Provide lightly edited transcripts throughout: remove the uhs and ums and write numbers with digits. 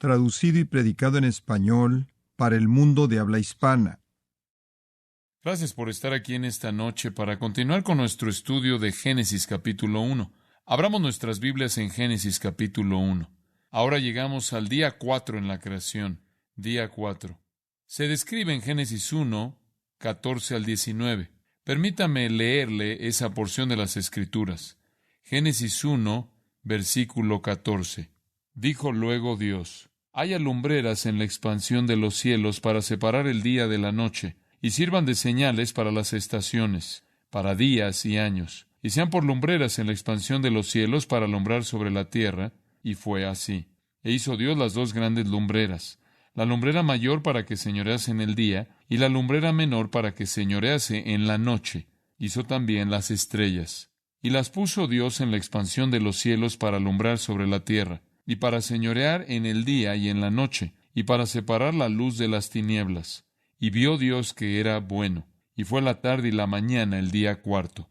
traducido y predicado en español para el mundo de habla hispana. Gracias por estar aquí en esta noche para continuar con nuestro estudio de Génesis capítulo 1. Abramos nuestras Biblias en Génesis capítulo 1. Ahora llegamos al día 4 en la creación. Día 4. Se describe en Génesis 1, 14 al 19. Permítame leerle esa porción de las Escrituras. Génesis 1, versículo 14. Dijo luego Dios: haya lumbreras en la expansión de los cielos para separar el día de la noche, y sirvan de señales para las estaciones, para días y años, y sean por lumbreras en la expansión de los cielos para alumbrar sobre la tierra. Y fue así. E hizo Dios las dos grandes lumbreras, la lumbrera mayor para que señorease en el día, y la lumbrera menor para que señorease en la noche. Hizo también las estrellas. Y las puso Dios en la expansión de los cielos para alumbrar sobre la tierra, y para señorear en el día y en la noche, y para separar la luz de las tinieblas. Y vio Dios que era bueno. Y fue la tarde y la mañana el día cuarto.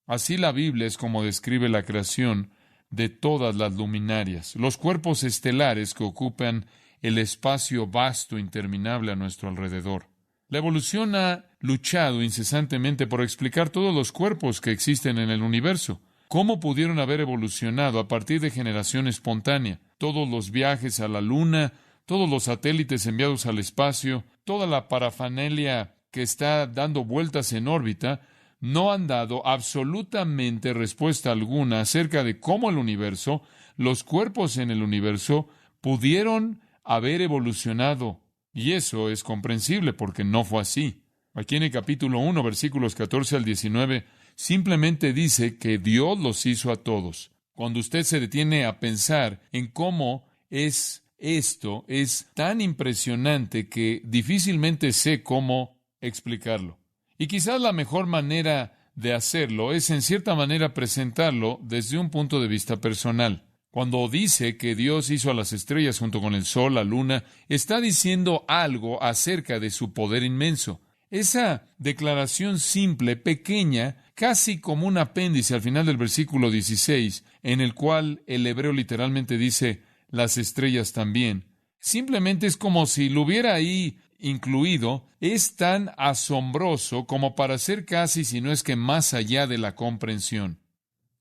Así la Biblia es como describe la creación de todas las luminarias, los cuerpos estelares que ocupan el espacio vasto e interminable a nuestro alrededor. La evolución ha luchado incesantemente por explicar todos los cuerpos que existen en el universo. ¿Cómo pudieron haber evolucionado a partir de generación espontánea? Todos los viajes a la Luna, todos los satélites enviados al espacio, toda la parafernalia que está dando vueltas en órbita, no han dado absolutamente respuesta alguna acerca de cómo el universo, los cuerpos en el universo, pudieron haber evolucionado. Y eso es comprensible porque no fue así. Aquí en el capítulo 1, versículos 14 al 19, simplemente dice que Dios los hizo a todos. Cuando usted se detiene a pensar en cómo es esto, es tan impresionante que difícilmente sé cómo explicarlo. Y quizás la mejor manera de hacerlo es en cierta manera presentarlo desde un punto de vista personal. Cuando dice que Dios hizo a las estrellas junto con el sol, la luna, está diciendo algo acerca de su poder inmenso. Esa declaración simple, pequeña, casi como un apéndice al final del versículo 16, en el cual el hebreo literalmente dice las estrellas también, simplemente es como si lo hubiera ahí incluido. Es tan asombroso como para ser casi, si no es que más allá de la comprensión.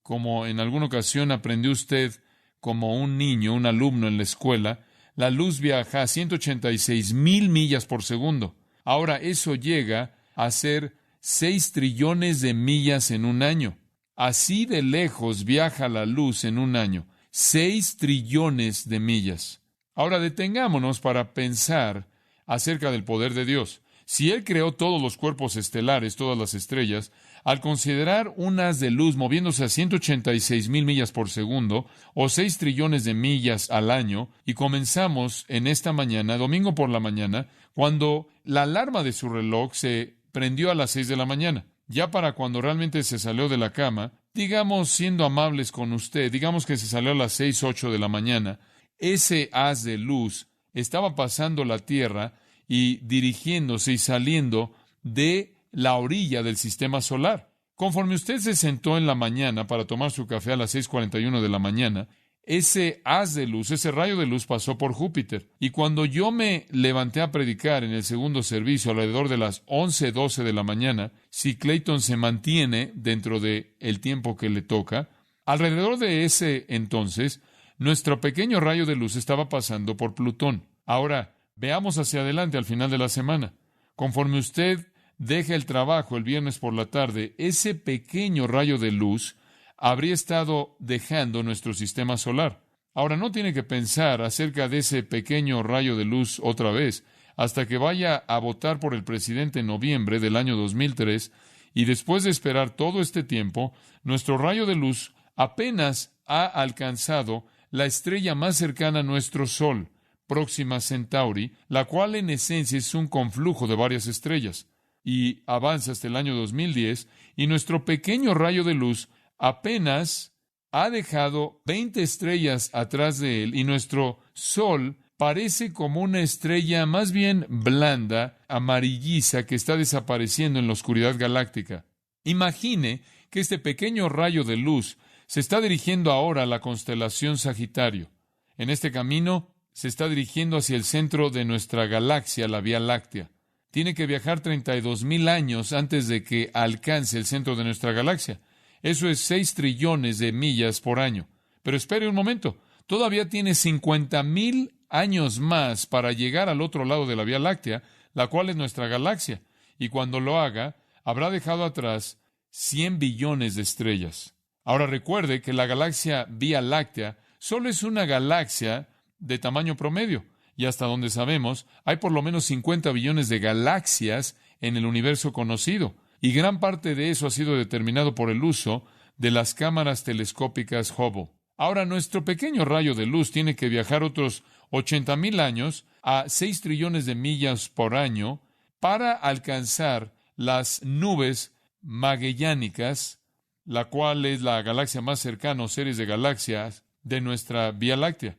Como en alguna ocasión aprendió usted como un niño, un alumno en la escuela, la luz viaja a 186,000 millas por segundo. Ahora eso llega a ser 6 trillones de millas en un año. Así de lejos viaja la luz en un año. 6 trillones de millas. Ahora detengámonos para pensar acerca del poder de Dios. Si Él creó todos los cuerpos estelares, todas las estrellas, al considerar un haz de luz moviéndose a 186,000 millas por segundo, o 6 trillones de millas al año, y comenzamos en esta mañana, domingo por la mañana, cuando la alarma de su reloj se prendió a las 6 de la mañana. Ya para cuando realmente se salió de la cama, digamos siendo amables con usted, digamos que se salió a las 6, 8 de la mañana, ese haz de luz estaba pasando la Tierra y dirigiéndose y saliendo de la orilla del sistema solar. Conforme usted se sentó en la mañana para tomar su café a las 6:41 de la mañana, ese haz de luz, ese rayo de luz pasó por Júpiter. Y cuando yo me levanté a predicar en el segundo servicio alrededor de las 11:12 de la mañana, si Clayton se mantiene dentro de el tiempo que le toca, alrededor de ese entonces, nuestro pequeño rayo de luz estaba pasando por Plutón. Ahora, veamos hacia adelante al final de la semana. Conforme usted deja el trabajo el viernes por la tarde, ese pequeño rayo de luz habría estado dejando nuestro sistema solar. Ahora, no tiene que pensar acerca de ese pequeño rayo de luz otra vez, hasta que vaya a votar por el presidente en noviembre del año 2003, y después de esperar todo este tiempo, nuestro rayo de luz apenas ha alcanzado la estrella más cercana a nuestro Sol, Próxima Centauri, la cual en esencia es un conflujo de varias estrellas, y avanza hasta el año 2010, y nuestro pequeño rayo de luz apenas ha dejado 20 estrellas atrás de él, y nuestro Sol parece como una estrella más bien blanda, amarilliza, que está desapareciendo en la oscuridad galáctica. Imagine que este pequeño rayo de luz se está dirigiendo ahora a la constelación Sagitario. En este camino se está dirigiendo hacia el centro de nuestra galaxia, la Vía Láctea. Tiene que viajar 32,000 años antes de que alcance el centro de nuestra galaxia. Eso es 6 trillones de millas por año. Pero espere un momento. Todavía tiene 50,000 años más para llegar al otro lado de la Vía Láctea, la cual es nuestra galaxia. Y cuando lo haga, habrá dejado atrás 100 billones de estrellas. Ahora recuerde que la galaxia Vía Láctea solo es una galaxia de tamaño promedio. Y hasta donde sabemos, hay por lo menos 50 billones de galaxias en el universo conocido. Y gran parte de eso ha sido determinado por el uso de las cámaras telescópicas Hubble. Ahora, nuestro pequeño rayo de luz tiene que viajar otros 80,000 años a 6 trillones de millas por año para alcanzar las nubes magellánicas, la cual es la galaxia más cercana o series de galaxias de nuestra Vía Láctea.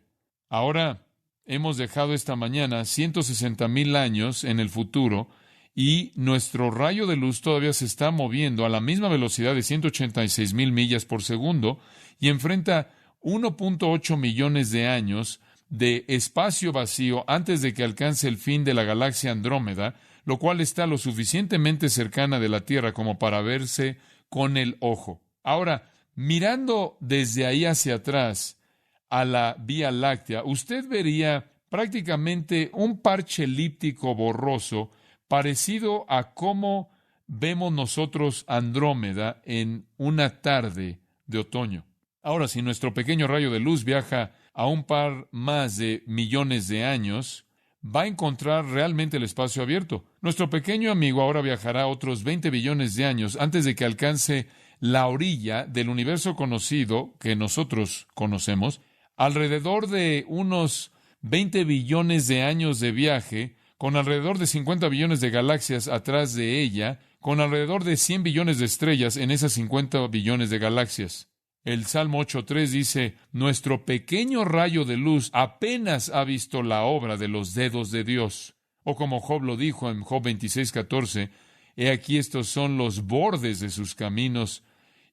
Ahora, hemos dejado esta mañana 160,000 años en el futuro y nuestro rayo de luz todavía se está moviendo a la misma velocidad de 186,000 millas por segundo y enfrenta 1.8 millones de años de espacio vacío antes de que alcance el fin de la galaxia Andrómeda, lo cual está lo suficientemente cercana de la Tierra como para verse con el ojo. Ahora, mirando desde ahí hacia atrás a la Vía Láctea, usted vería prácticamente un parche elíptico borroso parecido a cómo vemos nosotros Andrómeda en una tarde de otoño. Ahora, si nuestro pequeño rayo de luz viaja a un par más de millones de años, va a encontrar realmente el espacio abierto. Nuestro pequeño amigo ahora viajará otros 20 billones de años antes de que alcance la orilla del universo conocido que nosotros conocemos, alrededor de unos 20 billones de años de viaje, con alrededor de 50 billones de galaxias atrás de ella, con alrededor de 100 billones de estrellas en esas 50 billones de galaxias. El Salmo 8.3 dice, nuestro pequeño rayo de luz apenas ha visto la obra de los dedos de Dios. O como Job lo dijo en Job 26.14, he aquí estos son los bordes de sus caminos,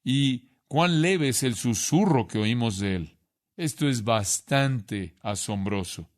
y cuán leve es el susurro que oímos de él. Esto es bastante asombroso.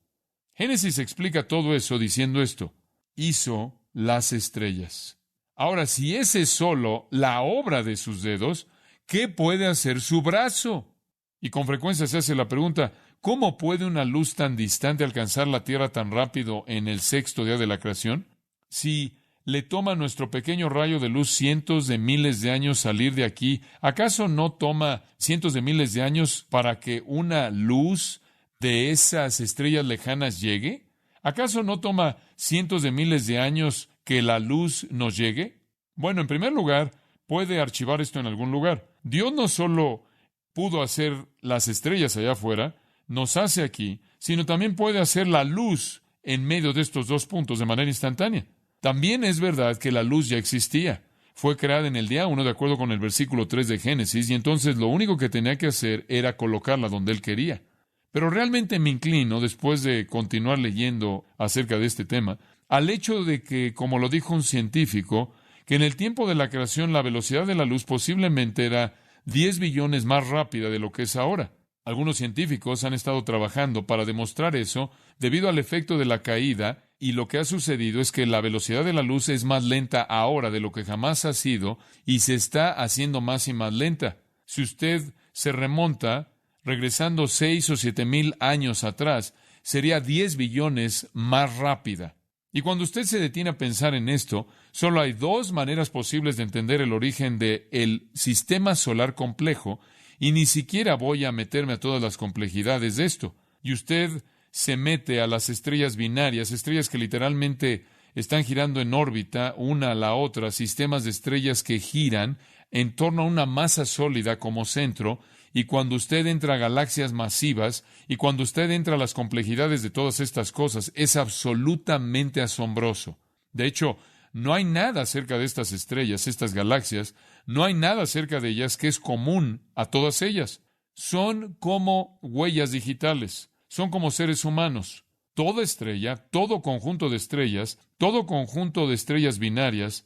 Génesis explica todo eso diciendo esto: hizo las estrellas. Ahora, si ese es solo la obra de sus dedos, ¿qué puede hacer su brazo? Y con frecuencia se hace la pregunta, ¿cómo puede una luz tan distante alcanzar la Tierra tan rápido en el sexto día de la creación? Si le toma a nuestro pequeño rayo de luz cientos de miles de años salir de aquí, ¿acaso no toma cientos de miles de años para que una luz de esas estrellas lejanas llegue? ¿Acaso no toma cientos de miles de años que la luz nos llegue? Bueno, en primer lugar, puede archivar esto en algún lugar. Dios no solo pudo hacer las estrellas allá afuera, nos hace aquí, sino también puede hacer la luz en medio de estos dos puntos de manera instantánea. También es verdad que la luz ya existía. Fue creada en el día 1 de acuerdo con el versículo 3 de Génesis, y entonces lo único que tenía que hacer era colocarla donde Él quería. Pero realmente me inclino, después de continuar leyendo acerca de este tema, al hecho de que, como lo dijo un científico, que en el tiempo de la creación la velocidad de la luz posiblemente era 10 billones más rápida de lo que es ahora. Algunos científicos han estado trabajando para demostrar eso debido al efecto de la caída, y lo que ha sucedido es que la velocidad de la luz es más lenta ahora de lo que jamás ha sido y se está haciendo más y más lenta. Si usted se remonta, regresando 6 o 7 mil años atrás, sería 10 billones más rápida. Y cuando usted se detiene a pensar en esto, solo hay dos maneras posibles de entender el origen del sistema solar complejo, y ni siquiera voy a meterme a todas las complejidades de esto. Y usted se mete a las estrellas binarias, estrellas que literalmente están girando en órbita una a la otra, sistemas de estrellas que giran en torno a una masa sólida como centro, y cuando usted entra a galaxias masivas, y cuando usted entra a las complejidades de todas estas cosas, es absolutamente asombroso. De hecho, no hay nada acerca de estas estrellas, estas galaxias, no hay nada acerca de ellas que es común a todas ellas. Son como huellas digitales, son como seres humanos. Toda estrella, todo conjunto de estrellas, todo conjunto de estrellas binarias,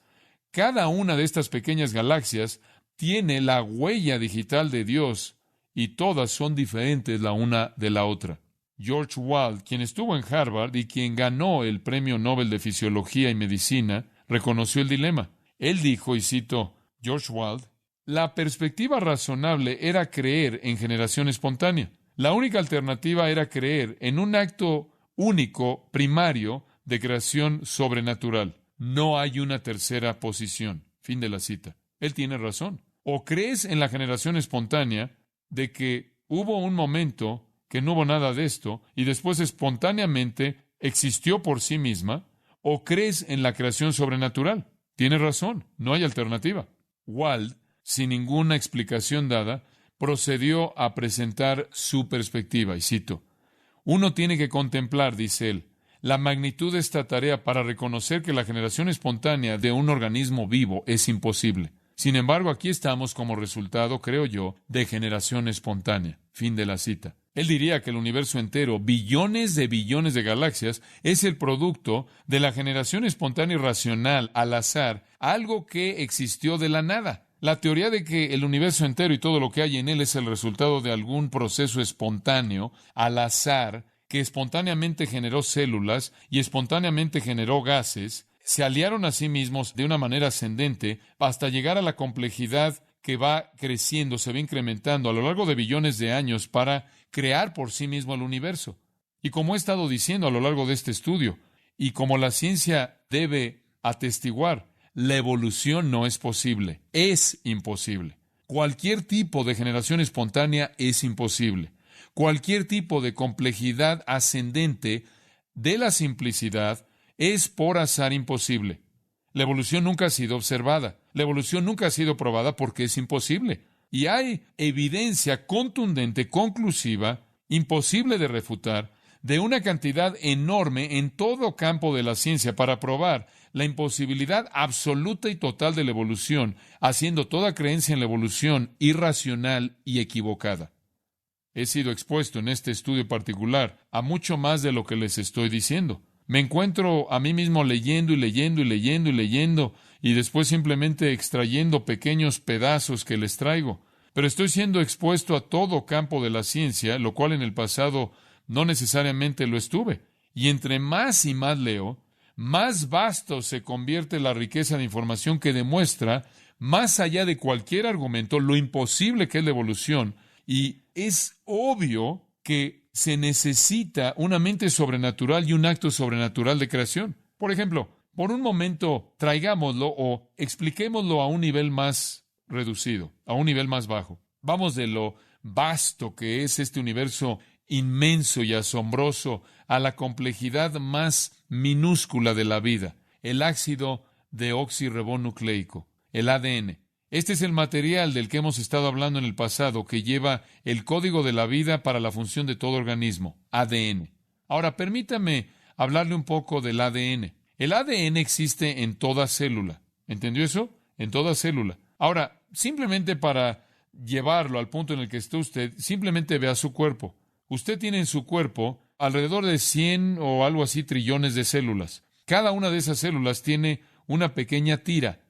cada una de estas pequeñas galaxias tiene la huella digital de Dios, y todas son diferentes la una de la otra. George Wald, quien estuvo en Harvard y quien ganó el Premio Nobel de Fisiología y Medicina, reconoció el dilema. Él dijo, y cito George Wald, la perspectiva razonable era creer en generación espontánea. La única alternativa era creer en un acto único, primario, de creación sobrenatural. No hay una tercera posición. Fin de la cita. Él tiene razón. O crees en la generación espontánea de que hubo un momento que no hubo nada de esto y después espontáneamente existió por sí misma, o crees en la creación sobrenatural. Tiene razón. No hay alternativa. Wald, sin ninguna explicación dada, procedió a presentar su perspectiva, y cito, uno tiene que contemplar, dice él, la magnitud de esta tarea para reconocer que la generación espontánea de un organismo vivo es imposible. Sin embargo, aquí estamos como resultado, creo yo, de generación espontánea. Fin de la cita. Él diría que el universo entero, billones de galaxias, es el producto de la generación espontánea y racional, al azar, algo que existió de la nada. La teoría de que el universo entero y todo lo que hay en él es el resultado de algún proceso espontáneo, al azar, que espontáneamente generó células y espontáneamente generó gases, se aliaron a sí mismos de una manera ascendente hasta llegar a la complejidad que va creciendo, se va incrementando a lo largo de billones de años para crear por sí mismo el universo. Y como he estado diciendo a lo largo de este estudio, y como la ciencia debe atestiguar, la evolución no es posible, es imposible. Cualquier tipo de generación espontánea es imposible. Cualquier tipo de complejidad ascendente de la simplicidad es por azar imposible. La evolución nunca ha sido observada. La evolución nunca ha sido probada porque es imposible. Y hay evidencia contundente, conclusiva, imposible de refutar, de una cantidad enorme en todo campo de la ciencia para probar la imposibilidad absoluta y total de la evolución, haciendo toda creencia en la evolución irracional y equivocada. He sido expuesto en este estudio particular a mucho más de lo que les estoy diciendo. Me encuentro a mí mismo leyendo y leyendo y leyendo y leyendo y después simplemente extrayendo pequeños pedazos que les traigo. Pero estoy siendo expuesto a todo campo de la ciencia, lo cual en el pasado no necesariamente lo estuve. Y entre más y más leo, más vasto se convierte la riqueza de información que demuestra, más allá de cualquier argumento, lo imposible que es la evolución. Y es obvio que se necesita una mente sobrenatural y un acto sobrenatural de creación. Por ejemplo, por un momento traigámoslo o expliquémoslo a un nivel más reducido, a un nivel más bajo. Vamos de lo vasto que es este universo inmenso y asombroso a la complejidad más minúscula de la vida, el ácido deoxirribonucleico, el ADN. Este es el material del que hemos estado hablando en el pasado, que lleva el código de la vida para la función de todo organismo, ADN. Ahora, permítame hablarle un poco del ADN. El ADN existe en toda célula. ¿Entendió eso? En toda célula. Ahora, simplemente para llevarlo al punto en el que está usted, simplemente vea su cuerpo. Usted tiene en su cuerpo alrededor de 100 o algo así trillones de células. Cada una de esas células tiene una pequeña tira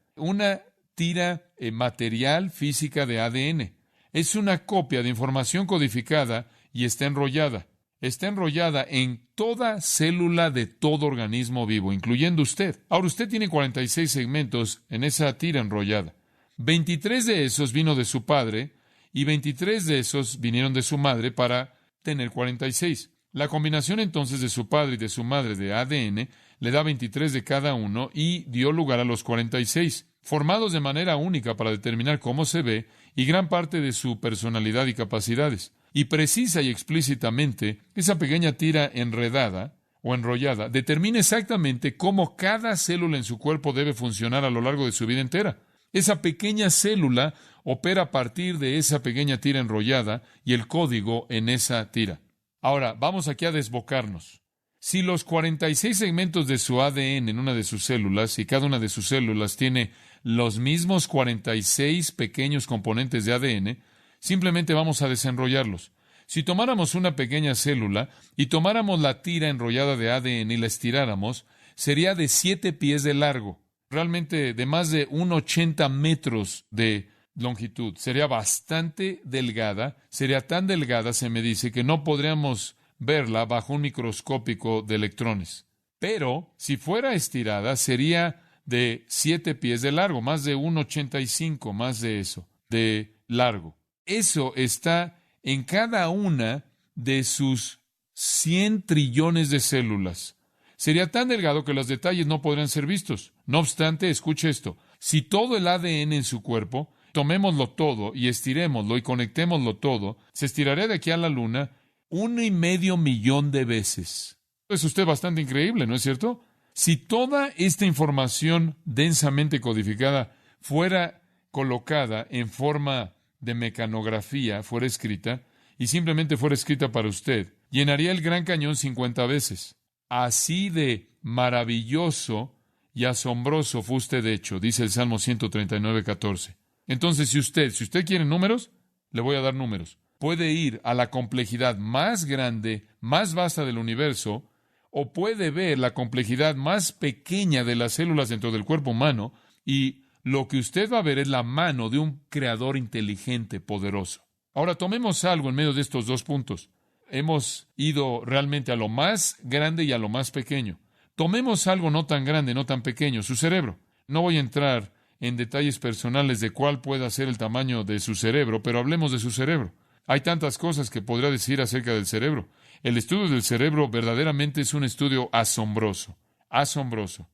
material física de ADN. Es una copia de información codificada y está enrollada. Está enrollada en toda célula de todo organismo vivo, incluyendo usted. Ahora, usted tiene 46 segmentos en esa tira enrollada. 23 de esos vino de su padre y 23 de esos vinieron de su madre para tener 46. La combinación entonces de su padre y de su madre de ADN le da 23 de cada uno y dio lugar a los 46, formados de manera única para determinar cómo se ve y gran parte de su personalidad y capacidades. Y precisa y explícitamente, esa pequeña tira enredada o enrollada determina exactamente cómo cada célula en su cuerpo debe funcionar a lo largo de su vida entera. Esa pequeña célula opera a partir de esa pequeña tira enrollada y el código en esa tira. Ahora, vamos aquí a desbocarnos. Si los 46 segmentos de su ADN en una de sus células, y cada una de sus células tiene los mismos 46 pequeños componentes de ADN, simplemente vamos a desenrollarlos. Si tomáramos una pequeña célula y tomáramos la tira enrollada de ADN y la estiráramos, sería de 7 pies de largo, realmente de más de 80 metros de longitud. Sería bastante delgada, sería tan delgada, se me dice, que no podríamos verla bajo un microscópico de electrones. Pero si fuera estirada, sería de 7 pies de largo, más de 1,85, más de eso, de largo. Eso está en cada una de sus 100 trillones de células. Sería tan delgado que los detalles no podrían ser vistos. No obstante, escuche esto. Si todo el ADN en su cuerpo, tomémoslo todo y estirémoslo y conectémoslo todo, se estiraría de aquí a la Luna 1,5 millón de veces. Es usted bastante increíble, ¿no es cierto? Si toda esta información densamente codificada fuera colocada en forma de mecanografía, fuera escrita, y simplemente fuera escrita para usted, llenaría el Gran Cañón 50 veces. Así de maravilloso y asombroso fue usted hecho, dice el Salmo 139:14. Entonces, si usted quiere números, le voy a dar números. Puede ir a la complejidad más grande, más vasta del universo, o puede ver la complejidad más pequeña de las células dentro del cuerpo humano, y lo que usted va a ver es la mano de un creador inteligente, poderoso. Ahora, tomemos algo en medio de estos dos puntos. Hemos ido realmente a lo más grande y a lo más pequeño. Tomemos algo no tan grande, no tan pequeño, su cerebro. No voy a entrar en detalles personales de cuál pueda ser el tamaño de su cerebro, pero hablemos de su cerebro. Hay tantas cosas que podría decir acerca del cerebro. El estudio del cerebro verdaderamente es un estudio asombroso, asombroso.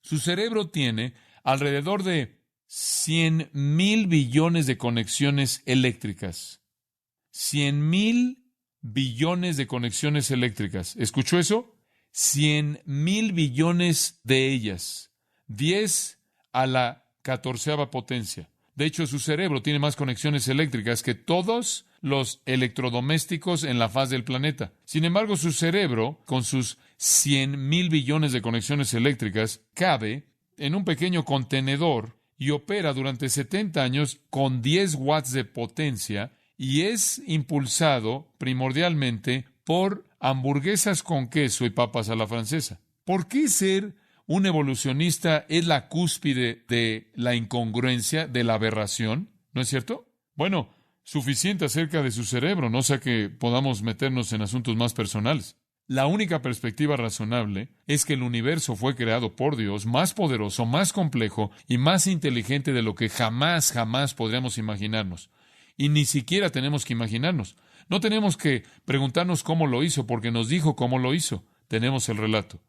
Su cerebro tiene alrededor de 100,000 billones de conexiones eléctricas. 100,000 billones de conexiones eléctricas. ¿Escuchó eso? 100,000 billones de ellas. 10 a la 14ª potencia. De hecho, su cerebro tiene más conexiones eléctricas que todos los electrodomésticos en la faz del planeta. Sin embargo, su cerebro, con sus 100,000 billones de conexiones eléctricas, cabe en un pequeño contenedor y opera durante 70 años con 10 watts de potencia y es impulsado primordialmente por hamburguesas con queso y papas a la francesa. ¿Por qué ser un evolucionista es la cúspide de la incongruencia, de la aberración? ¿No es cierto? Bueno, suficiente acerca de su cerebro, no sea que podamos meternos en asuntos más personales. La única perspectiva razonable es que el universo fue creado por Dios, más poderoso, más complejo y más inteligente de lo que jamás podríamos imaginarnos. Y ni siquiera tenemos que imaginarnos. No tenemos que preguntarnos cómo lo hizo, porque nos dijo cómo lo hizo. Tenemos el relato.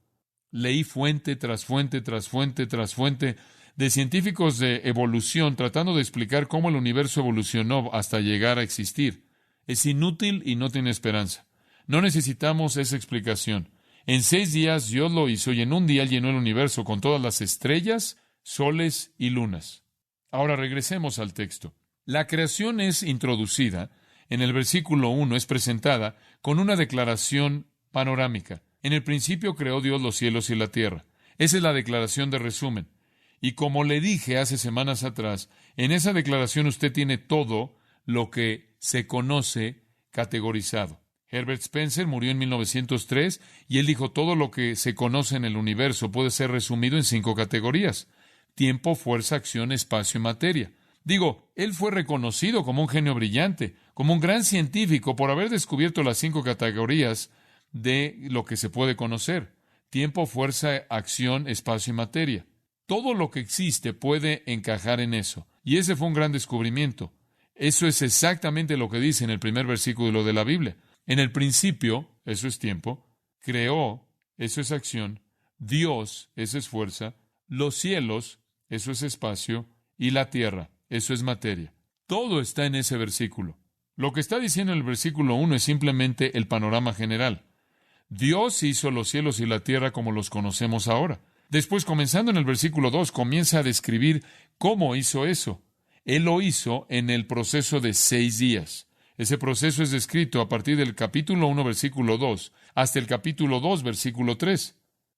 Leí fuente tras fuente tras fuente tras fuente de científicos de evolución tratando de explicar cómo el universo evolucionó hasta llegar a existir. Es inútil y no tiene esperanza. No necesitamos esa explicación. En 6 días Dios lo hizo y en un día llenó el universo con todas las estrellas, soles y lunas. Ahora regresemos al texto. La creación es introducida en el versículo 1, es presentada con una declaración panorámica. En el principio creó Dios los cielos y la tierra. Esa es la declaración de resumen. Y como le dije hace semanas atrás, en esa declaración usted tiene todo lo que se conoce categorizado. Herbert Spencer murió en 1903 y él dijo todo lo que se conoce en el universo puede ser resumido en 5 categorías: tiempo, fuerza, acción, espacio y materia. Él fue reconocido como un genio brillante, como un gran científico por haber descubierto las 5 categorías de lo que se puede conocer: tiempo, fuerza, acción, espacio y materia. Todo lo que existe puede encajar en eso. Y ese fue un gran descubrimiento. Eso es exactamente lo que dice en el primer versículo de la Biblia. En el principio, eso es tiempo, creó, eso es acción, Dios, eso es fuerza, los cielos, eso es espacio, y la tierra, eso es materia. Todo está en ese versículo. Lo que está diciendo en el versículo 1 es simplemente el panorama general. Dios hizo los cielos y la tierra como los conocemos ahora. Después, comenzando en el versículo 2, comienza a describir cómo hizo eso. Él lo hizo en el proceso de 6 días. Ese proceso es descrito a partir del capítulo 1, versículo 2, hasta el capítulo 2, versículo 3.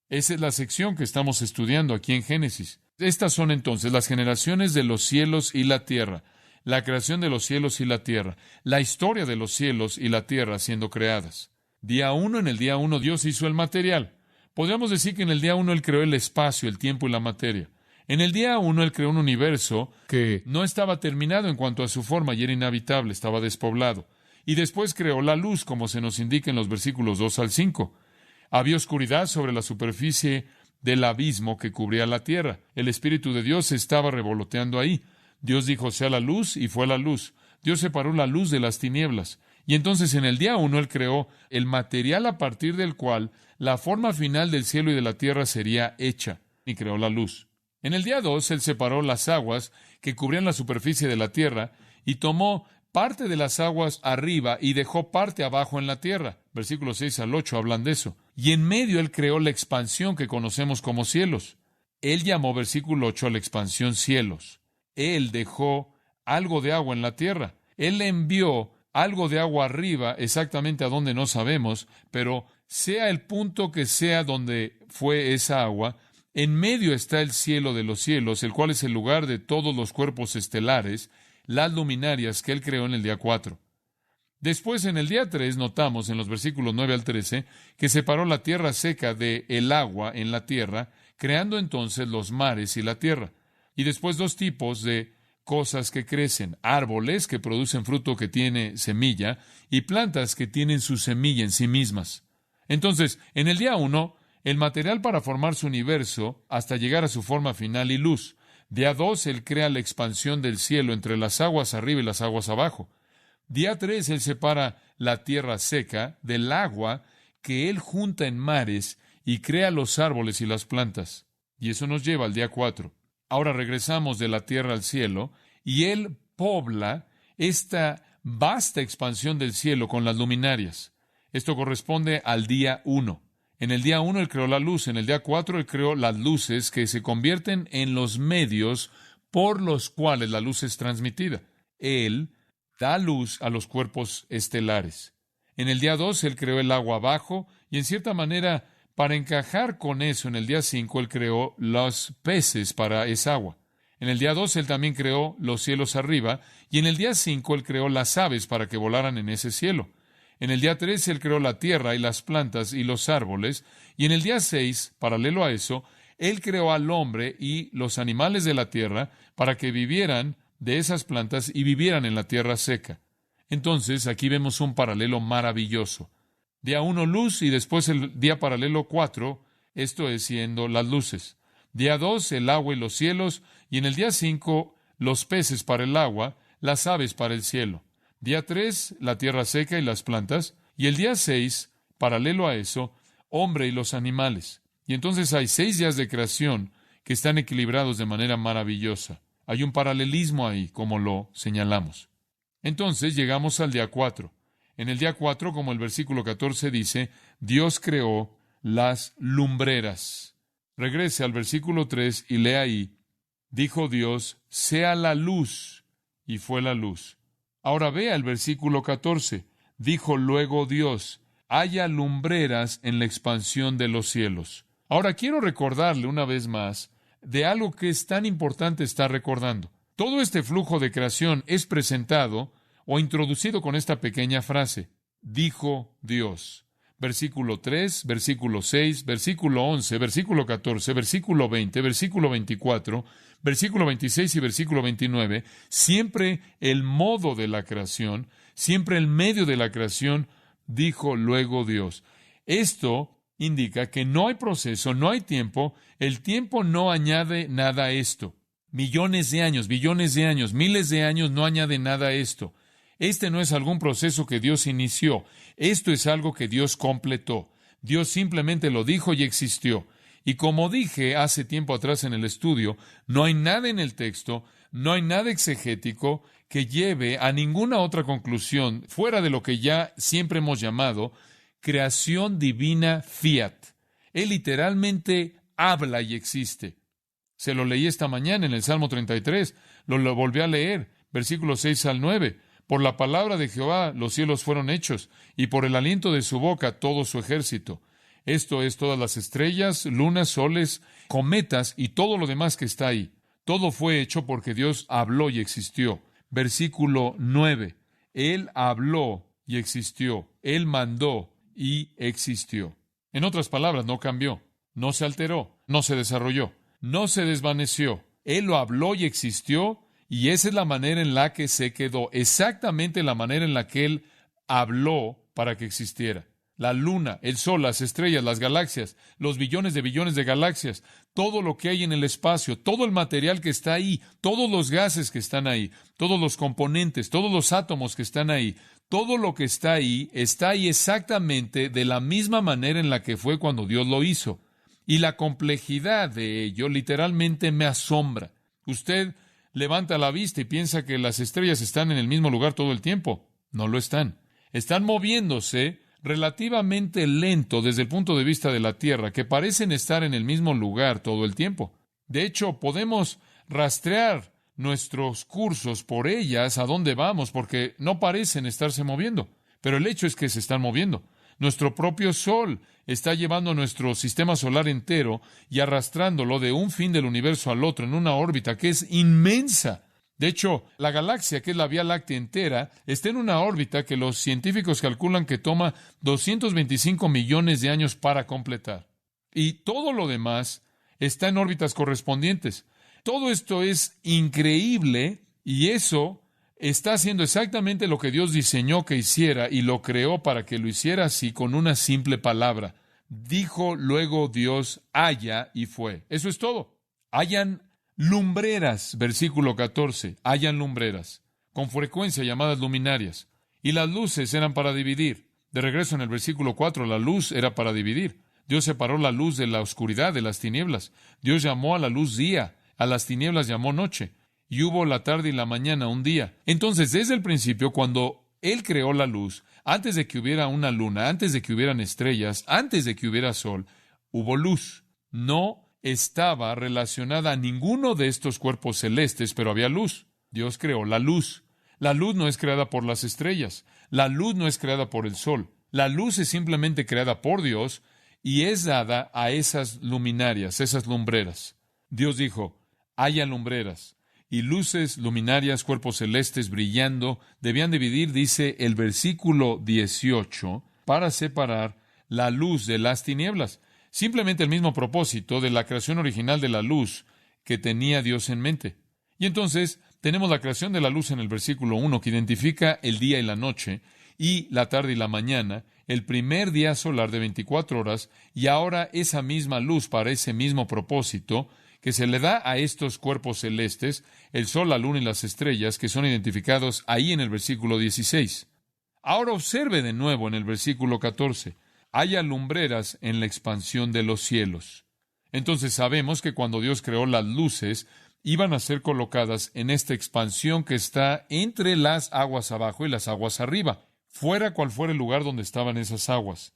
Esa es la sección que estamos estudiando aquí en Génesis. Estas son entonces las generaciones de los cielos y la tierra, la creación de los cielos y la tierra, la historia de los cielos y la tierra siendo creadas. Día 1, en el día 1 Dios hizo el material. Podríamos decir que en el día 1 Él creó el espacio, el tiempo y la materia. En el día 1 Él creó un universo que no estaba terminado en cuanto a su forma y era inhabitable, estaba despoblado. Y después creó la luz, como se nos indica en los versículos 2 al 5. Había oscuridad sobre la superficie del abismo que cubría la tierra. El Espíritu de Dios estaba revoloteando ahí. Dios dijo, sea la luz, y fue la luz. Dios separó la luz de las tinieblas. Y entonces en el día 1 Él creó el material a partir del cual la forma final del cielo y de la tierra sería hecha, y creó la luz. En el día 2 Él separó las aguas que cubrían la superficie de la tierra y tomó parte de las aguas arriba y dejó parte abajo en la tierra. Versículos 6 al 8 hablan de eso. Y en medio Él creó la expansión que conocemos como cielos. Él llamó, versículo 8, a la expansión cielos. Él dejó algo de agua en la tierra. Él envió algo de agua arriba, exactamente a donde no sabemos, pero sea el punto que sea donde fue esa agua, en medio está el cielo de los cielos, el cual es el lugar de todos los cuerpos estelares, las luminarias que Él creó en el día 4. Después, en el día 3, notamos en los versículos 9 al 13, que separó la tierra seca de el agua en la tierra, creando entonces los mares y la tierra. Y después 2 tipos de cosas que crecen, árboles que producen fruto que tiene semilla y plantas que tienen su semilla en sí mismas. Entonces, en el día 1, el material para formar su universo hasta llegar a su forma final y luz. Día 2, Él crea la expansión del cielo entre las aguas arriba y las aguas abajo. Día 3, Él separa la tierra seca del agua que Él junta en mares y crea los árboles y las plantas. Y eso nos lleva al día 4. Ahora regresamos de la tierra al cielo y Él pobla esta vasta expansión del cielo con las luminarias. Esto corresponde al día 1. En el día 1 Él creó la luz, en el día 4 Él creó las luces que se convierten en los medios por los cuales la luz es transmitida. Él da luz a los cuerpos estelares. En el día 2 Él creó el agua abajo y en cierta manera, para encajar con eso, en el día 5 Él creó los peces para esa agua. En el día 2 Él también creó los cielos arriba y en el día 5 Él creó las aves para que volaran en ese cielo. En el día 3 Él creó la tierra y las plantas y los árboles y en el día 6, paralelo a eso, Él creó al hombre y los animales de la tierra para que vivieran de esas plantas y vivieran en la tierra seca. Entonces, aquí vemos un paralelo maravilloso. Día 1, luz, y después el día paralelo 4, esto es siendo las luces. Día 2, el agua y los cielos, y en el día 5, los peces para el agua, las aves para el cielo. Día 3, la tierra seca y las plantas, y el día 6, paralelo a eso, hombre y los animales. Y entonces hay 6 días de creación que están equilibrados de manera maravillosa. Hay un paralelismo ahí, como lo señalamos. Entonces llegamos al día 4. En el día 4, como el versículo 14 dice, Dios creó las lumbreras. Regrese al versículo 3 y lea ahí, dijo Dios, sea la luz, y fue la luz. Ahora vea el versículo 14, dijo luego Dios, haya lumbreras en la expansión de los cielos. Ahora quiero recordarle una vez más de algo que es tan importante estar recordando. Todo este flujo de creación es presentado o introducido con esta pequeña frase, dijo Dios. Versículo 3, versículo 6, versículo 11, versículo 14, versículo 20, versículo 24, versículo 26 y versículo 29, siempre el modo de la creación, siempre el medio de la creación, dijo luego Dios. Esto indica que no hay proceso, no hay tiempo, el tiempo no añade nada a esto. Millones de años, billones de años, miles de años no añade nada a esto. Este no es algún proceso que Dios inició. Esto es algo que Dios completó. Dios simplemente lo dijo y existió. Y como dije hace tiempo atrás en el estudio, no hay nada en el texto, no hay nada exegético que lleve a ninguna otra conclusión fuera de lo que ya siempre hemos llamado creación divina fiat. Él literalmente habla y existe. Se lo leí esta mañana en el Salmo 33, lo volví a leer, versículos 6 al 9. Por la palabra de Jehová los cielos fueron hechos, y por el aliento de su boca todo su ejército. Esto es todas las estrellas, lunas, soles, cometas y todo lo demás que está ahí. Todo fue hecho porque Dios habló y existió. Versículo 9. Él habló y existió. Él mandó y existió. En otras palabras, no cambió, no se alteró, no se desarrolló, no se desvaneció. Él lo habló y existió. Y esa es la manera en la que se quedó, exactamente la manera en la que Él habló para que existiera. La luna, el sol, las estrellas, las galaxias, los billones de galaxias, todo lo que hay en el espacio, todo el material que está ahí, todos los gases que están ahí, todos los componentes, todos los átomos que están ahí, todo lo que está ahí exactamente de la misma manera en la que fue cuando Dios lo hizo. Y la complejidad de ello literalmente me asombra. Usted levanta la vista y piensa que las estrellas están en el mismo lugar todo el tiempo. No lo están. Están moviéndose relativamente lento desde el punto de vista de la Tierra, que parecen estar en el mismo lugar todo el tiempo. De hecho, podemos rastrear nuestros cursos por ellas a dónde vamos, porque no parecen estarse moviendo. Pero el hecho es que se están moviendo. Nuestro propio Sol está llevando nuestro sistema solar entero y arrastrándolo de un fin del universo al otro en una órbita que es inmensa. De hecho, la galaxia, que es la Vía Láctea entera, está en una órbita que los científicos calculan que toma 225 millones de años para completar. Y todo lo demás está en órbitas correspondientes. Todo esto es increíble y eso está haciendo exactamente lo que Dios diseñó que hiciera y lo creó para que lo hiciera así con una simple palabra. Dijo luego Dios, haya, y fue. Eso es todo. Hayan lumbreras, versículo 14, hayan lumbreras, con frecuencia llamadas luminarias. Y las luces eran para dividir. De regreso en el versículo 4, la luz era para dividir. Dios separó la luz de la oscuridad, de las tinieblas. Dios llamó a la luz día, a las tinieblas llamó noche. Y hubo la tarde y la mañana un día. Entonces, desde el principio, cuando Él creó la luz, antes de que hubiera una luna, antes de que hubieran estrellas, antes de que hubiera sol, hubo luz. No estaba relacionada a ninguno de estos cuerpos celestes, pero había luz. Dios creó la luz. La luz no es creada por las estrellas. La luz no es creada por el sol. La luz es simplemente creada por Dios y es dada a esas luminarias, esas lumbreras. Dios dijo, haya lumbreras. Y luces, luminarias, cuerpos celestes brillando, debían dividir, dice el versículo 18, para separar la luz de las tinieblas. Simplemente el mismo propósito de la creación original de la luz que tenía Dios en mente. Y entonces tenemos la creación de la luz en el versículo 1, que identifica el día y la noche, y la tarde y la mañana, el primer día solar de 24 horas, y ahora esa misma luz para ese mismo propósito que se le da a estos cuerpos celestes, el sol, la luna y las estrellas, que son identificados ahí en el versículo 16. Ahora observe de nuevo en el versículo 14. Haya lumbreras en la expansión de los cielos. Entonces sabemos que cuando Dios creó las luces, iban a ser colocadas en esta expansión que está entre las aguas abajo y las aguas arriba, fuera cual fuera el lugar donde estaban esas aguas.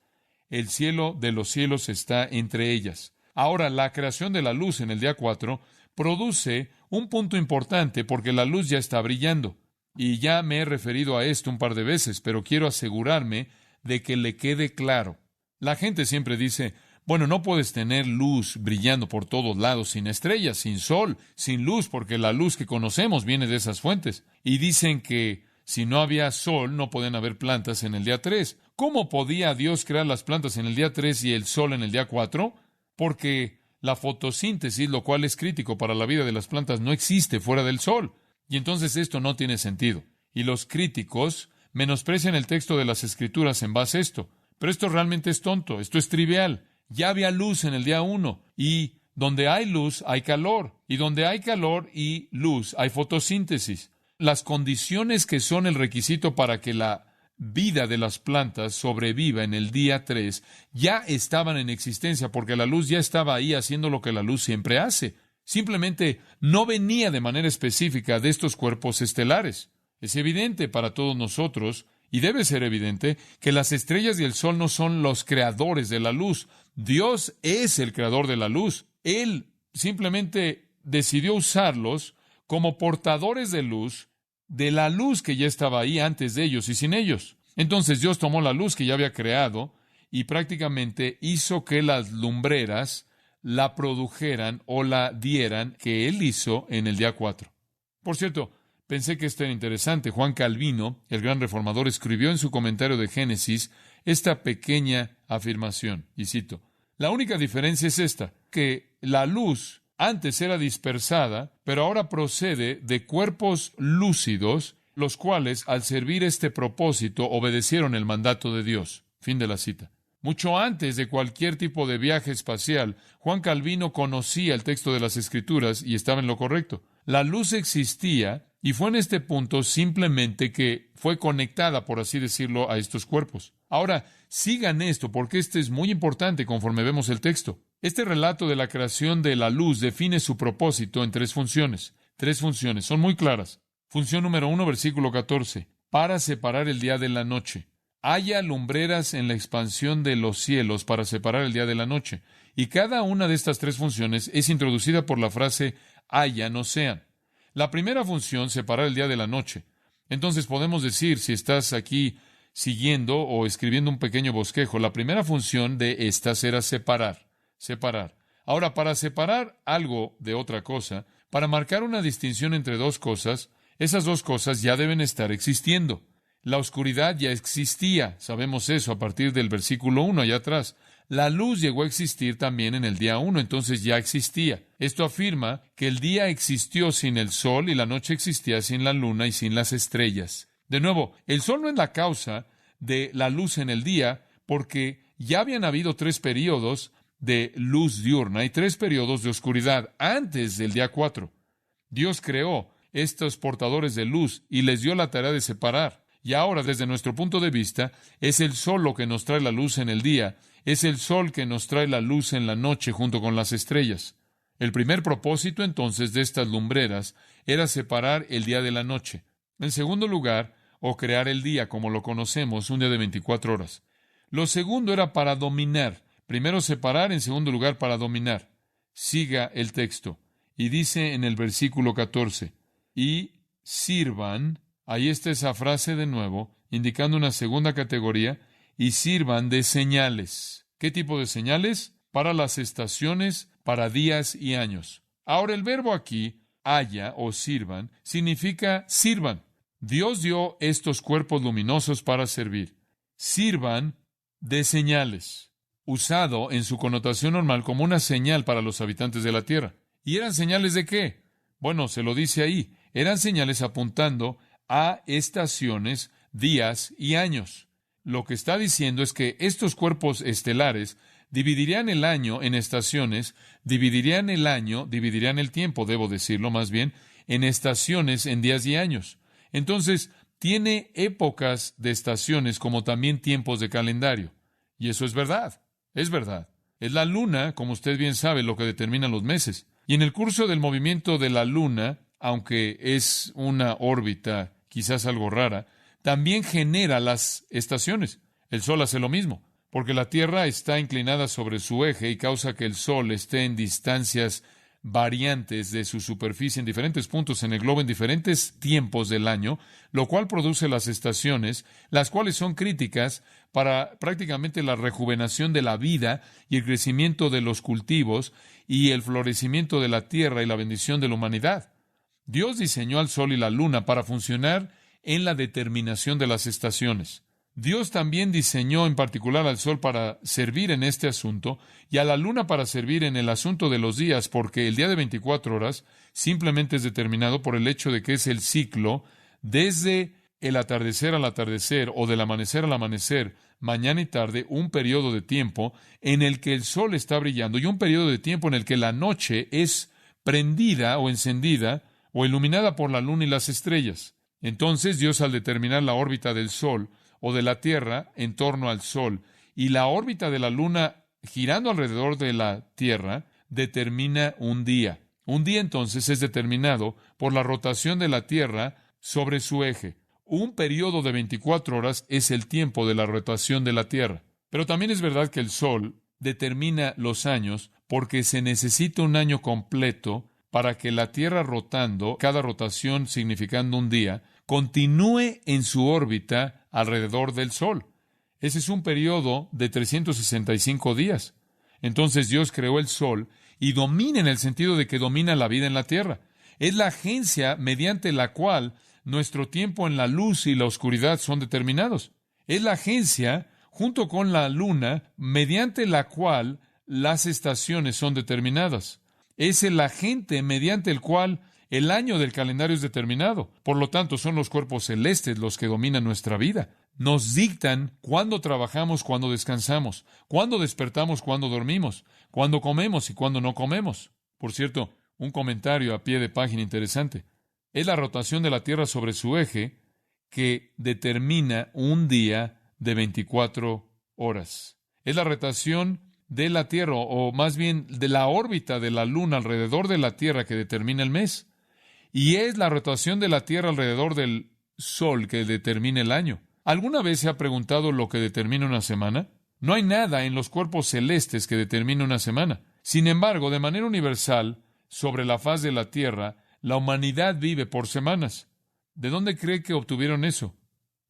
El cielo de los cielos está entre ellas. Ahora, la creación de la luz en el día 4 produce un punto importante porque la luz ya está brillando. Y ya me he referido a esto un par de veces, pero quiero asegurarme de que le quede claro. La gente siempre dice, bueno, no puedes tener luz brillando por todos lados sin estrellas, sin sol, sin luz, porque la luz que conocemos viene de esas fuentes. Y dicen que si no había sol, no podían haber plantas en el día 3. ¿Cómo podía Dios crear las plantas en el día 3 y el sol en el día 4? Porque la fotosíntesis, lo cual es crítico para la vida de las plantas, no existe fuera del sol. Y entonces esto no tiene sentido. Y los críticos menosprecian el texto de las Escrituras en base a esto. Pero esto realmente es tonto, esto es trivial. Ya había luz en el día 1, y donde hay luz hay calor, y donde hay calor y luz hay fotosíntesis. Las condiciones que son el requisito para que la vida de las plantas sobreviva en el día 3 ya estaban en existencia, porque la luz ya estaba ahí haciendo lo que la luz siempre hace. Simplemente no venía de manera específica de estos cuerpos estelares. Es evidente para todos nosotros, y debe ser evidente, que las estrellas y el sol no son los creadores de la luz. Dios es el creador de la luz. Él simplemente decidió usarlos como portadores de la luz que ya estaba ahí antes de ellos y sin ellos. Entonces Dios tomó la luz que ya había creado y prácticamente hizo que las lumbreras la produjeran o la dieran que Él hizo en el día 4. Por cierto, pensé que esto era interesante. Juan Calvino, el gran reformador, escribió en su comentario de Génesis esta pequeña afirmación, y cito, la única diferencia es esta, que la luz antes era dispersada, pero ahora procede de cuerpos lúcidos, los cuales, al servir este propósito, obedecieron el mandato de Dios. Fin de la cita. Mucho antes de cualquier tipo de viaje espacial, Juan Calvino conocía el texto de las Escrituras y estaba en lo correcto. La luz existía y fue en este punto simplemente que fue conectada, por así decirlo, a estos cuerpos. Ahora, sigan esto porque este es muy importante conforme vemos el texto. Este relato de la creación de la luz define su propósito en tres funciones. Tres funciones, son muy claras. Función número 1, versículo 14. Para separar el día de la noche. Haya lumbreras en la expansión de los cielos para separar el día de la noche. Y cada una de estas tres funciones es introducida por la frase haya, no sean. La primera función, separar el día de la noche. Entonces podemos decir, si estás aquí siguiendo o escribiendo un pequeño bosquejo, la primera función de estas era separar. Separar. Ahora, para separar algo de otra cosa, para marcar una distinción entre dos cosas, esas dos cosas ya deben estar existiendo. La oscuridad ya existía, sabemos eso a partir del versículo 1 allá atrás. La luz llegó a existir también en el día 1, entonces ya existía. Esto afirma que el día existió sin el sol y la noche existía sin la luna y sin las estrellas. De nuevo, el sol no es la causa de la luz en el día, porque ya habían habido 3 períodos de luz diurna y 3 períodos de oscuridad antes del día 4. Dios creó estos portadores de luz y les dio la tarea de separar. Y ahora, desde nuestro punto de vista, es el sol lo que nos trae la luz en el día, es el sol que nos trae la luz en la noche junto con las estrellas. El primer propósito, entonces, de estas lumbreras era separar el día de la noche. En segundo lugar, o crear el día, como lo conocemos, un día de 24 horas. Lo segundo era para dominar. Primero separar, en segundo lugar para dominar. Siga el texto. Y dice en el versículo 14, y sirvan. Ahí está esa frase de nuevo, indicando una segunda categoría, y sirvan de señales. ¿Qué tipo de señales? Para las estaciones, para días y años. Ahora, el verbo aquí, haya o sirvan, significa sirvan. Dios dio estos cuerpos luminosos para servir. Sirvan de señales, usado en su connotación normal como una señal para los habitantes de la tierra. ¿Y eran señales de qué? Bueno, se lo dice ahí. Eran señales apuntando a estaciones, días y años. Lo que está diciendo es que estos cuerpos estelares dividirían el año en estaciones, dividirían el tiempo, debo decirlo más bien, en estaciones, en días y años. Entonces, tiene épocas de estaciones como también tiempos de calendario. Y eso es verdad, es verdad. Es la luna, como usted bien sabe, lo que determina los meses. Y en el curso del movimiento de la luna, aunque es una órbita quizás algo rara, también genera las estaciones. El Sol hace lo mismo, porque la Tierra está inclinada sobre su eje y causa que el Sol esté en distancias variantes de su superficie en diferentes puntos en el globo en diferentes tiempos del año, lo cual produce las estaciones, las cuales son críticas para prácticamente la rejuvenación de la vida y el crecimiento de los cultivos y el florecimiento de la tierra y la bendición de la humanidad. Dios diseñó al sol y la luna para funcionar en la determinación de las estaciones. Dios también diseñó en particular al sol para servir en este asunto y a la luna para servir en el asunto de los días, porque el día de 24 horas simplemente es determinado por el hecho de que es el ciclo desde el atardecer al atardecer o del amanecer al amanecer, mañana y tarde, un periodo de tiempo en el que el sol está brillando y un periodo de tiempo en el que la noche es prendida o encendida o iluminada por la luna y las estrellas. Entonces Dios, al determinar la órbita del sol o de la Tierra en torno al Sol, y la órbita de la Luna girando alrededor de la Tierra, determina un día. Un día entonces es determinado por la rotación de la Tierra sobre su eje. Un periodo de 24 horas es el tiempo de la rotación de la Tierra. Pero también es verdad que el Sol determina los años porque se necesita un año completo para que la Tierra rotando, cada rotación significando un día, continúe en su órbita alrededor del Sol. Ese es un periodo de 365 días. Entonces Dios creó el Sol y domina en el sentido de que domina la vida en la Tierra. Es la agencia mediante la cual nuestro tiempo en la luz y la oscuridad son determinados. Es la agencia, junto con la luna, mediante la cual las estaciones son determinadas. Es el agente mediante el cual El año del calendario es determinado. Por lo tanto, son los cuerpos celestes los que dominan nuestra vida. Nos dictan cuándo trabajamos, cuándo descansamos, cuándo despertamos, cuándo dormimos, cuándo comemos y cuándo no comemos. Por cierto, un comentario a pie de página interesante. Es la rotación de la Tierra sobre su eje que determina un día de 24 horas. Es la rotación de la Tierra, o más bien de la órbita de la Luna alrededor de la Tierra que determina el mes. Y es la rotación de la Tierra alrededor del Sol que determina el año. ¿Alguna vez se ha preguntado lo que determina una semana? No hay nada en los cuerpos celestes que determine una semana. Sin embargo, de manera universal, sobre la faz de la Tierra, la humanidad vive por semanas. ¿De dónde cree que obtuvieron eso?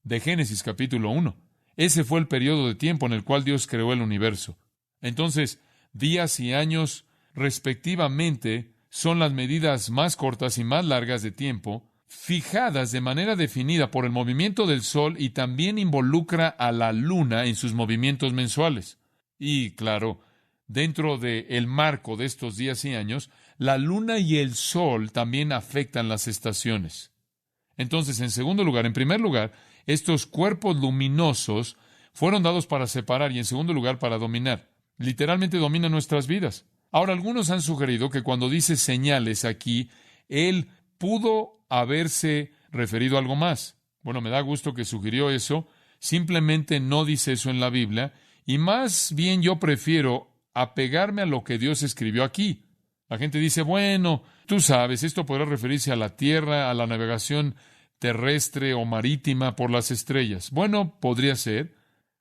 De Génesis capítulo 1. Ese fue el periodo de tiempo en el cual Dios creó el universo. Entonces, días y años, respectivamente, son las medidas más cortas y más largas de tiempo, fijadas de manera definida por el movimiento del Sol, y también involucra a la Luna en sus movimientos mensuales. Y, claro, dentro del marco de estos días y años, la Luna y el Sol también afectan las estaciones. Entonces, en primer lugar, estos cuerpos luminosos fueron dados para separar y, en segundo lugar, para dominar. Literalmente dominan nuestras vidas. Ahora, algunos han sugerido que cuando dice señales aquí, él pudo haberse referido a algo más. Bueno, me da gusto que sugirió eso. Simplemente no dice eso en la Biblia, y más bien yo prefiero apegarme a lo que Dios escribió aquí. La gente dice, bueno, tú sabes, esto podrá referirse a la tierra, a la navegación terrestre o marítima por las estrellas. Bueno, podría ser.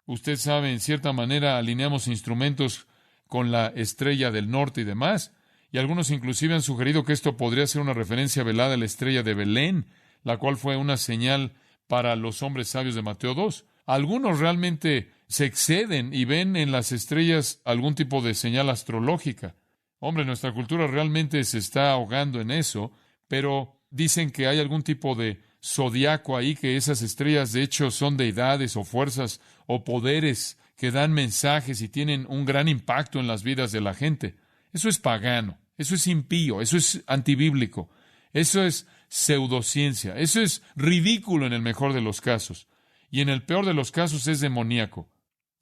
Usted sabe, en cierta manera alineamos instrumentos con la estrella del norte y demás, y algunos inclusive han sugerido que esto podría ser una referencia velada a la estrella de Belén, la cual fue una señal para los hombres sabios de Mateo 2. Algunos realmente se exceden y ven en las estrellas algún tipo de señal astrológica. Hombre, nuestra cultura realmente se está ahogando en eso, pero dicen que hay algún tipo de zodiaco ahí, que esas estrellas de hecho son deidades o fuerzas o poderes que dan mensajes y tienen un gran impacto en las vidas de la gente. Eso es pagano, eso es impío, eso es antibíblico, eso es pseudociencia, eso es ridículo en el mejor de los casos, y en el peor de los casos es demoníaco.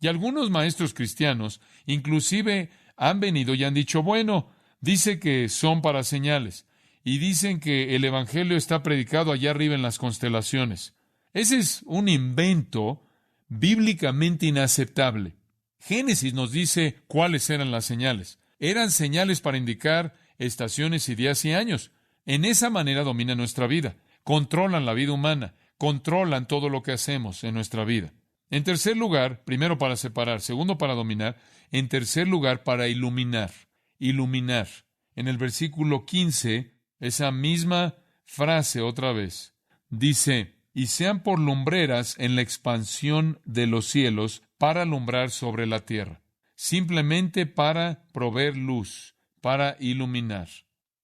Y algunos maestros cristianos inclusive han venido y han dicho, bueno, dice que son para señales, y dicen que el Evangelio está predicado allá arriba en las constelaciones. Ese es un invento bíblicamente inaceptable. Génesis nos dice cuáles eran las señales. Eran señales para indicar estaciones y días y años. En esa manera dominan nuestra vida. Controlan la vida humana. Controlan todo lo que hacemos en nuestra vida. En tercer lugar, primero para separar, segundo para dominar, en tercer lugar para iluminar. Iluminar. En el versículo 15, esa misma frase otra vez, dice, y sean por lumbreras en la expansión de los cielos para alumbrar sobre la tierra. Simplemente para proveer luz, para iluminar,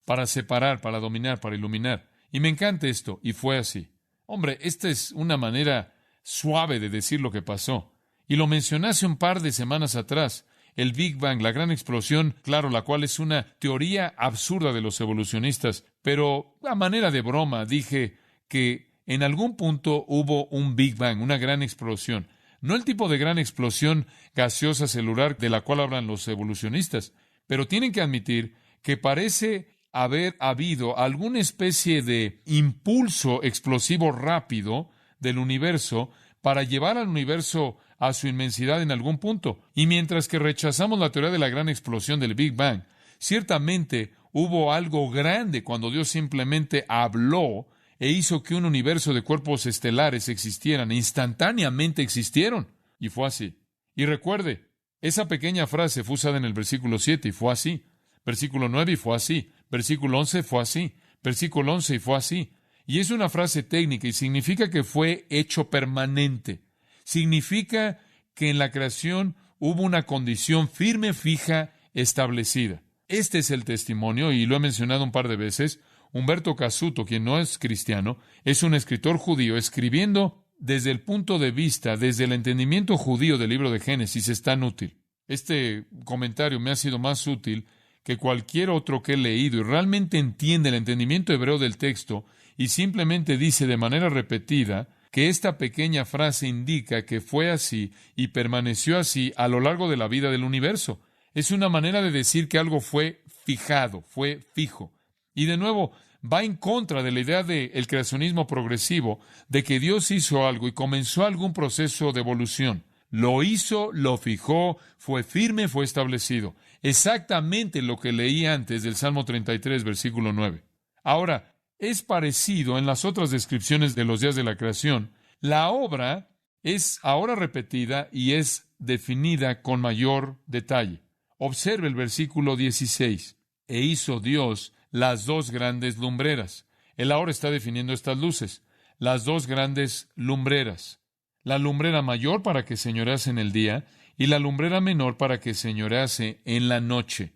para separar, para dominar, para iluminar. Y me encanta esto, y fue así. Hombre, esta es una manera suave de decir lo que pasó. Y lo mencioné hace un par de semanas atrás. El Big Bang, la gran explosión, claro, la cual es una teoría absurda de los evolucionistas, pero a manera de broma dije que en algún punto hubo un Big Bang, una gran explosión. No el tipo de gran explosión gaseosa celular de la cual hablan los evolucionistas, pero tienen que admitir que parece haber habido alguna especie de impulso explosivo rápido del universo para llevar al universo a su inmensidad en algún punto. Y mientras que rechazamos la teoría de la gran explosión del Big Bang, ciertamente hubo algo grande cuando Dios simplemente habló e hizo que un universo de cuerpos estelares existieran, instantáneamente existieron. Y fue así. Y recuerde, esa pequeña frase fue usada en el versículo 7 y fue así. Versículo 9 y fue así. Versículo 11 fue así. Versículo 11 y fue así. Y es una frase técnica y significa que fue hecho permanente. Significa que en la creación hubo una condición firme, fija, establecida. Este es el testimonio, y lo he mencionado un par de veces. Humberto Cassuto, quien no es cristiano, es un escritor judío escribiendo desde el punto de vista, desde el entendimiento judío del libro de Génesis. Es tan útil. Este comentario me ha sido más útil que cualquier otro que he leído y realmente entiende el entendimiento hebreo del texto y simplemente dice de manera repetida que esta pequeña frase indica que fue así y permaneció así a lo largo de la vida del universo. Es una manera de decir que algo fue fijado, fue fijo. Y de nuevo, va en contra de la idea del creacionismo progresivo, de que Dios hizo algo y comenzó algún proceso de evolución. Lo hizo, lo fijó, fue firme, fue establecido. Exactamente lo que leí antes del Salmo 33, versículo 9. Ahora, es parecido en las otras descripciones de los días de la creación. La obra es ahora repetida y es definida con mayor detalle. Observe el versículo 16. E hizo Dios las dos grandes lumbreras. Él ahora está definiendo estas luces. Las dos grandes lumbreras. La lumbrera mayor para que señorease en el día y la lumbrera menor para que señorease en la noche.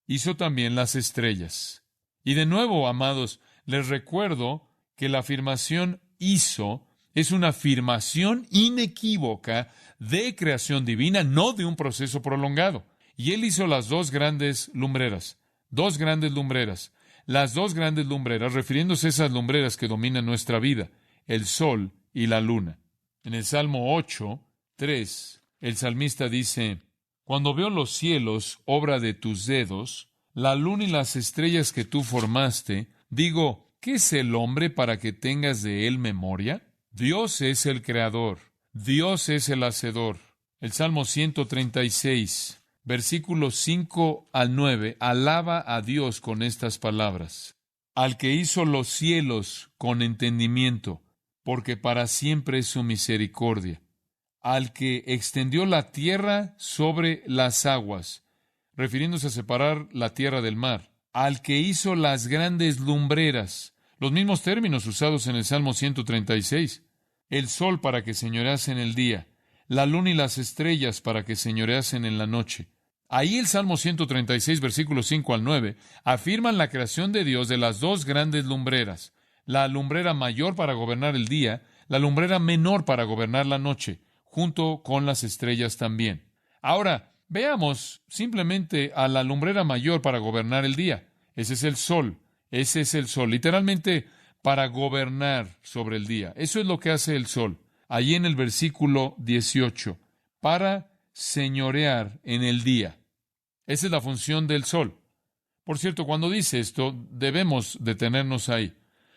Hizo también las estrellas. Y de nuevo, amados, les recuerdo que la afirmación hizo es una afirmación inequívoca de creación divina, no de un proceso prolongado. Y Él hizo las dos grandes lumbreras. Dos grandes lumbreras. Las dos grandes lumbreras, refiriéndose a esas lumbreras que dominan nuestra vida, el sol y la luna. En el Salmo 8, 3, el salmista dice, cuando veo los cielos, obra de tus dedos, la luna y las estrellas que tú formaste, digo, ¿qué es el hombre para que tengas de él memoria? Dios es el creador, Dios es el hacedor. El Salmo 136, versículos 5 al 9, alaba a Dios con estas palabras. Al que hizo los cielos con entendimiento, porque para siempre es su misericordia. Al que extendió la tierra sobre las aguas, refiriéndose a separar la tierra del mar. Al que hizo las grandes lumbreras, los mismos términos usados en el Salmo 136. El sol para que señorease en el día, la luna y las estrellas para que señoreasen en la noche. Ahí el Salmo 136, versículos 5 al 9, afirman la creación de Dios de las dos grandes lumbreras, la lumbrera mayor para gobernar el día, la lumbrera menor para gobernar la noche, junto con las estrellas también. Ahora, veamos simplemente a la lumbrera mayor para gobernar el día. Ese es el sol, literalmente para gobernar sobre el día. Eso es lo que hace el sol. Allí en el versículo 18, para señorear en el día. Esa es la función del sol. Por cierto, cuando dice esto, debemos detenernos ahí.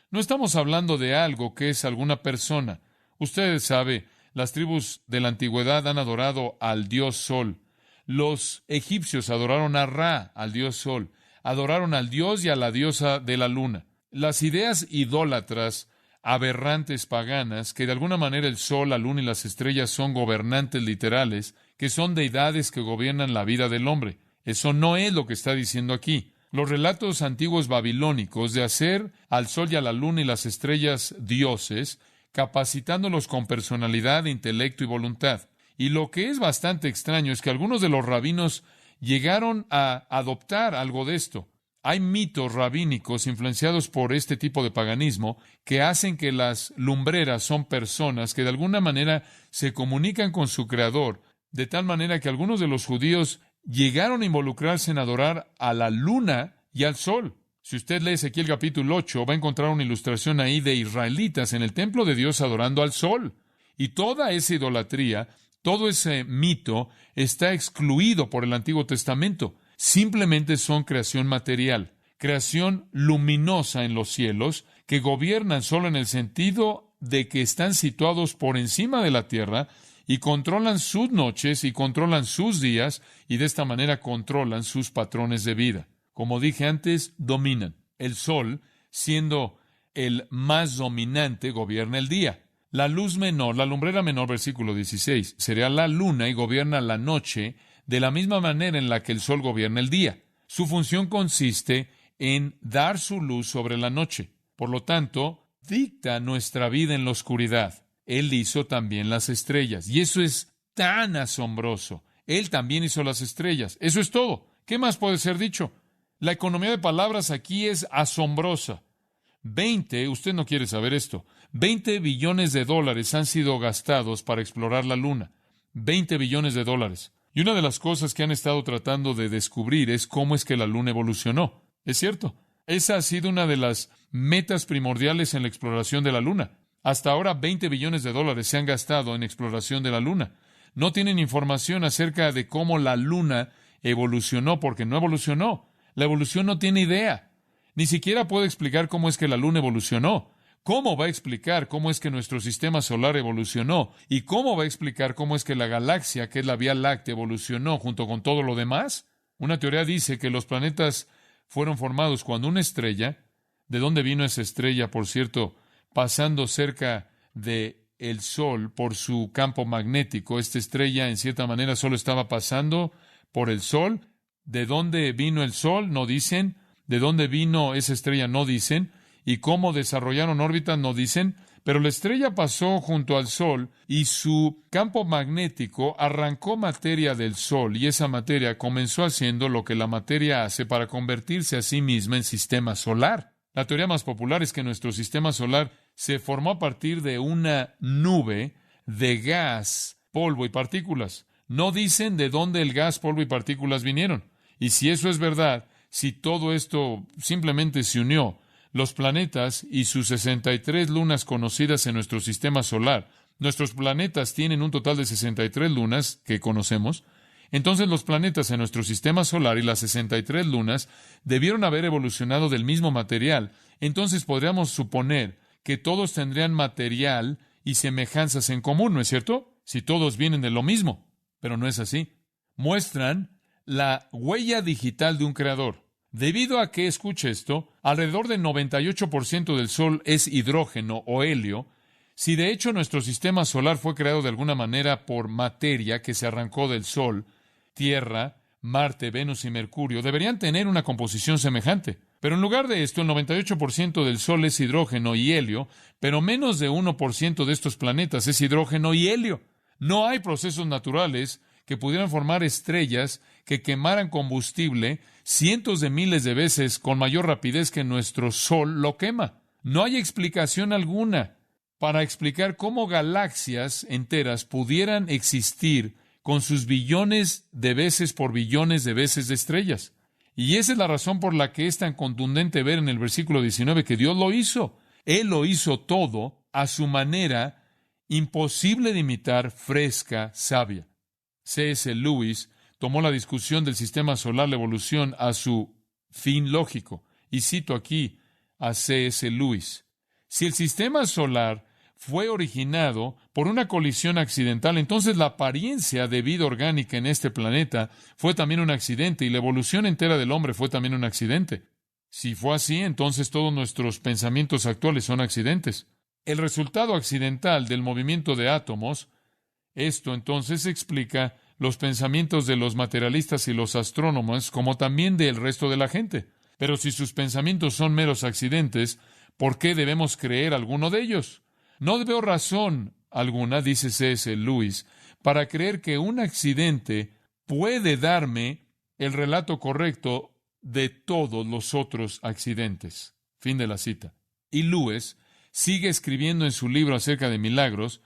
No estamos hablando de algo que es alguna persona. Usted sabe, las tribus de la antigüedad han adorado al dios sol. Los egipcios adoraron a Ra, al dios sol. Adoraron al dios y a la diosa de la luna. Las ideas idólatras, aberrantes paganas, que de alguna manera el sol, la luna y las estrellas son gobernantes literales, que son deidades que gobiernan la vida del hombre. Eso no es lo que está diciendo aquí. Los relatos antiguos babilónicos de hacer al sol y a la luna y las estrellas dioses, capacitándolos con personalidad, intelecto y voluntad. Y lo que es bastante extraño es que algunos de los rabinos llegaron a adoptar algo de esto. Hay mitos rabínicos influenciados por este tipo de paganismo que hacen que las lumbreras son personas que de alguna manera se comunican con su creador, de tal manera que algunos de los judíos llegaron a involucrarse en adorar a la luna y al sol. Si usted lee Ezequiel capítulo 8, va a encontrar una ilustración ahí de israelitas en el templo de Dios adorando al sol. Y toda esa idolatría, todo ese mito está excluido por el Antiguo Testamento. Simplemente son creación material, creación luminosa en los cielos, que gobiernan solo en el sentido de que están situados por encima de la tierra y controlan sus noches y controlan sus días y de esta manera controlan sus patrones de vida. Como dije antes, dominan. El sol, siendo el más dominante, gobierna el día. La luz menor, la lumbrera menor, versículo 16, sería la luna y gobierna la noche de la misma manera en la que el sol gobierna el día. Su función consiste en dar su luz sobre la noche. Por lo tanto, dicta nuestra vida en la oscuridad. Él hizo también las estrellas. Y eso es tan asombroso. Él también hizo las estrellas. Eso es todo. ¿Qué más puede ser dicho? La economía de palabras aquí es asombrosa. Usted no quiere saber esto, $20 billones han sido gastados para explorar la luna. $20 billones. Y una de las cosas que han estado tratando de descubrir es cómo es que la Luna evolucionó. Es cierto, esa ha sido una de las metas primordiales en la exploración de la Luna. Hasta ahora, $20 billones se han gastado en exploración de la Luna. No tienen información acerca de cómo la Luna evolucionó, porque no evolucionó. La evolución no tiene idea. Ni siquiera puede explicar cómo es que la Luna evolucionó. ¿Cómo va a explicar cómo es que nuestro sistema solar evolucionó? ¿Y cómo va a explicar cómo es que la galaxia, que es la Vía Láctea, evolucionó junto con todo lo demás? Una teoría dice que los planetas fueron formados cuando una estrella, ¿de dónde vino esa estrella, por cierto? Pasando cerca de el Sol por su campo magnético. Esta estrella, en cierta manera, solo estaba pasando por el Sol. ¿De dónde vino el Sol? No dicen. ¿De dónde vino esa estrella? No dicen. ¿Y cómo desarrollaron órbitas? No dicen. Pero la estrella pasó junto al Sol y su campo magnético arrancó materia del Sol, y esa materia comenzó haciendo lo que la materia hace para convertirse a sí misma en sistema solar. La teoría más popular es que nuestro sistema solar se formó a partir de una nube de gas, polvo y partículas. No dicen de dónde el gas, polvo y partículas vinieron. Y si eso es verdad, si todo esto simplemente se unió, los planetas y sus 63 lunas conocidas en nuestro sistema solar, nuestros planetas tienen un total de 63 lunas que conocemos. Entonces los planetas en nuestro sistema solar y las 63 lunas debieron haber evolucionado del mismo material. Entonces podríamos suponer que todos tendrían material y semejanzas en común, ¿no es cierto? Si todos vienen de lo mismo. Pero no es así. Muestran la huella digital de un creador. Debido a que, escuche esto, alrededor del 98% del Sol es hidrógeno o helio. Si de hecho nuestro sistema solar fue creado de alguna manera por materia que se arrancó del Sol, Tierra, Marte, Venus y Mercurio deberían tener una composición semejante. Pero en lugar de esto, el 98% del Sol es hidrógeno y helio, pero menos de 1% de estos planetas es hidrógeno y helio. No hay procesos naturales que pudieran formar estrellas que quemaran combustible cientos de miles de veces con mayor rapidez que nuestro Sol lo quema. No hay explicación alguna para explicar cómo galaxias enteras pudieran existir con sus billones de veces por billones de veces de estrellas. Y esa es la razón por la que es tan contundente ver en el versículo 19 que Dios lo hizo. Él lo hizo todo a su manera, imposible de imitar, fresca, sabia. C.S. Lewis tomó la discusión del sistema solar, la evolución, a su fin lógico. Y cito aquí a C.S. Lewis. Si el sistema solar fue originado por una colisión accidental, entonces la apariencia de vida orgánica en este planeta fue también un accidente, y la evolución entera del hombre fue también un accidente. Si fue así, entonces todos nuestros pensamientos actuales son accidentes. El resultado accidental del movimiento de átomos, esto entonces explica los pensamientos de los materialistas y los astrónomos, como también del resto de la gente. Pero si sus pensamientos son meros accidentes, ¿por qué debemos creer alguno de ellos? No veo razón alguna, dice C.S. Lewis, para creer que un accidente puede darme el relato correcto de todos los otros accidentes. Fin de la cita. Y Lewis sigue escribiendo en su libro acerca de milagros,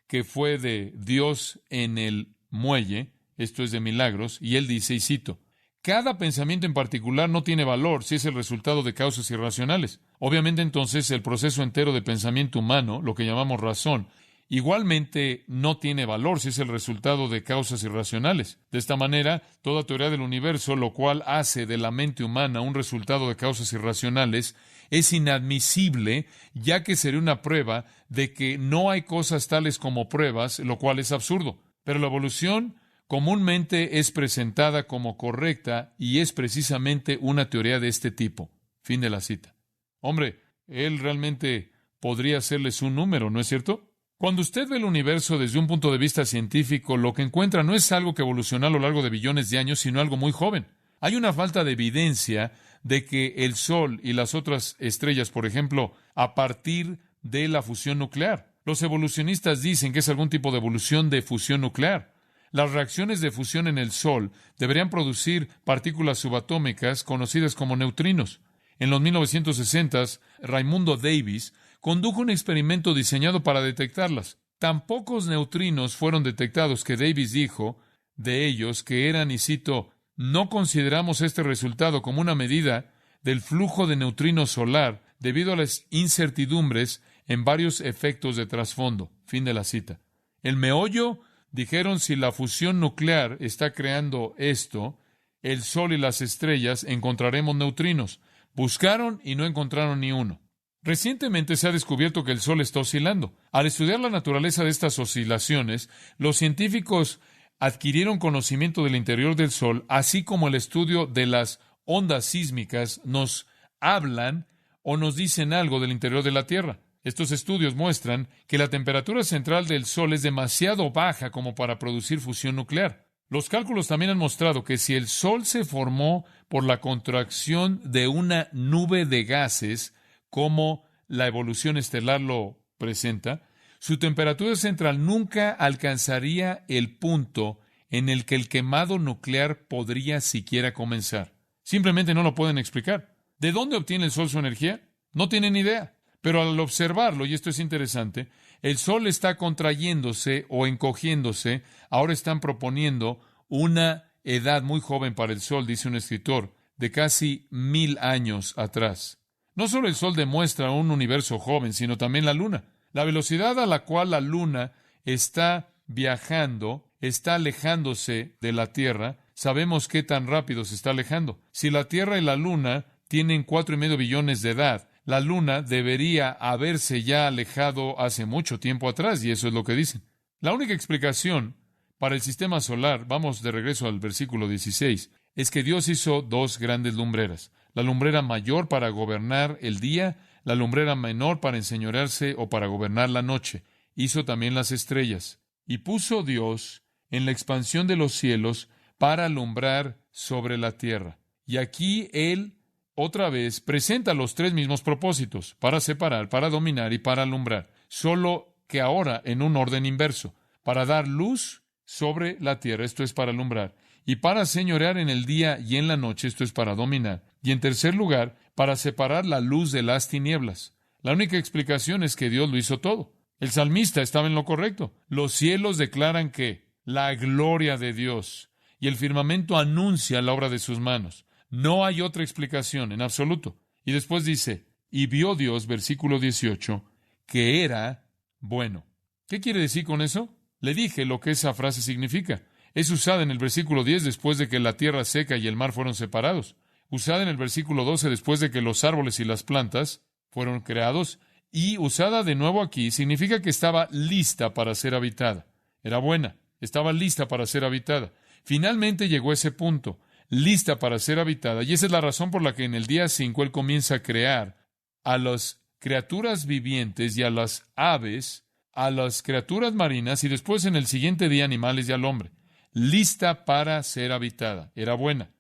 que fue de Dios en el muelle, esto es de milagros, y él dice, y cito, cada pensamiento en particular no tiene valor si es el resultado de causas irracionales. Obviamente, entonces, el proceso entero de pensamiento humano, lo que llamamos razón, igualmente no tiene valor si es el resultado de causas irracionales. De esta manera, toda teoría del universo, lo cual hace de la mente humana un resultado de causas irracionales, es inadmisible, ya que sería una prueba de que no hay cosas tales como pruebas, lo cual es absurdo. Pero la evolución comúnmente es presentada como correcta y es precisamente una teoría de este tipo. Fin de la cita. Hombre, él realmente podría hacerles un número, ¿no es cierto? Cuando usted ve el universo desde un punto de vista científico, lo que encuentra no es algo que evolucionó a lo largo de billones de años, sino algo muy joven. Hay una falta de evidencia de que el Sol y las otras estrellas, por ejemplo, a partir de la fusión nuclear. Los evolucionistas dicen que es algún tipo de evolución de fusión nuclear. Las reacciones de fusión en el Sol deberían producir partículas subatómicas conocidas como neutrinos. En los 1960s, Raimundo Davis condujo un experimento diseñado para detectarlas. Tan pocos neutrinos fueron detectados que Davis dijo, de ellos que eran, y cito, no consideramos este resultado como una medida del flujo de neutrinos solar debido a las incertidumbres en varios efectos de trasfondo. Fin de la cita. El meollo, dijeron, si la fusión nuclear está creando esto, el Sol y las estrellas, encontraremos neutrinos. Buscaron y no encontraron ni uno. Recientemente se ha descubierto que el Sol está oscilando. Al estudiar la naturaleza de estas oscilaciones, los científicos adquirieron conocimiento del interior del Sol, así como el estudio de las ondas sísmicas nos hablan o nos dicen algo del interior de la Tierra. Estos estudios muestran que la temperatura central del Sol es demasiado baja como para producir fusión nuclear. Los cálculos también han mostrado que si el Sol se formó por la contracción de una nube de gases, como la evolución estelar lo presenta, su temperatura central nunca alcanzaría el punto en el que el quemado nuclear podría siquiera comenzar. Simplemente no lo pueden explicar. ¿De dónde obtiene el Sol su energía? No tienen idea. Pero al observarlo, y esto es interesante, el Sol está contrayéndose o encogiéndose. Ahora están proponiendo una edad muy joven para el Sol, dice un escritor, de casi 1000 años atrás. No solo el Sol demuestra un universo joven, sino también la Luna. La velocidad a la cual la Luna está viajando, está alejándose de la Tierra. Sabemos qué tan rápido se está alejando. Si la Tierra y la Luna tienen 4,5 billones de edad, la Luna debería haberse ya alejado hace mucho tiempo atrás, y eso es lo que dicen. La única explicación para el sistema solar, vamos de regreso al versículo 16, es que Dios hizo dos grandes lumbreras. La lumbrera mayor para gobernar el día, la lumbrera menor para enseñorearse o para gobernar la noche. Hizo también las estrellas. Y puso Dios en la expansión de los cielos para alumbrar sobre la tierra. Y aquí Él otra vez presenta los tres mismos propósitos: para separar, para dominar y para alumbrar, solo que ahora en un orden inverso: para dar luz sobre la tierra, esto es para alumbrar, y para señorear en el día y en la noche, esto es para dominar, y en tercer lugar, para separar la luz de las tinieblas. La única explicación es que Dios lo hizo todo. El salmista estaba en lo correcto. Los cielos declaran que la gloria de Dios, y el firmamento anuncia la obra de sus manos. No hay otra explicación en absoluto. Y después dice, y vio Dios, versículo 18, que era bueno. ¿Qué quiere decir con eso? Le dije lo que esa frase significa. Es usada en el versículo 10 después de que la tierra seca y el mar fueron separados. Usada en el versículo 12 después de que los árboles y las plantas fueron creados. Y usada de nuevo aquí significa que estaba lista para ser habitada. Era buena, estaba lista para ser habitada. Finalmente llegó a ese punto, lista para ser habitada, y esa es la razón por la que en el día 5 Él comienza a crear a las criaturas vivientes y a las aves, a las criaturas marinas, y después en el siguiente día animales y al hombre. Lista para ser habitada. Era buena.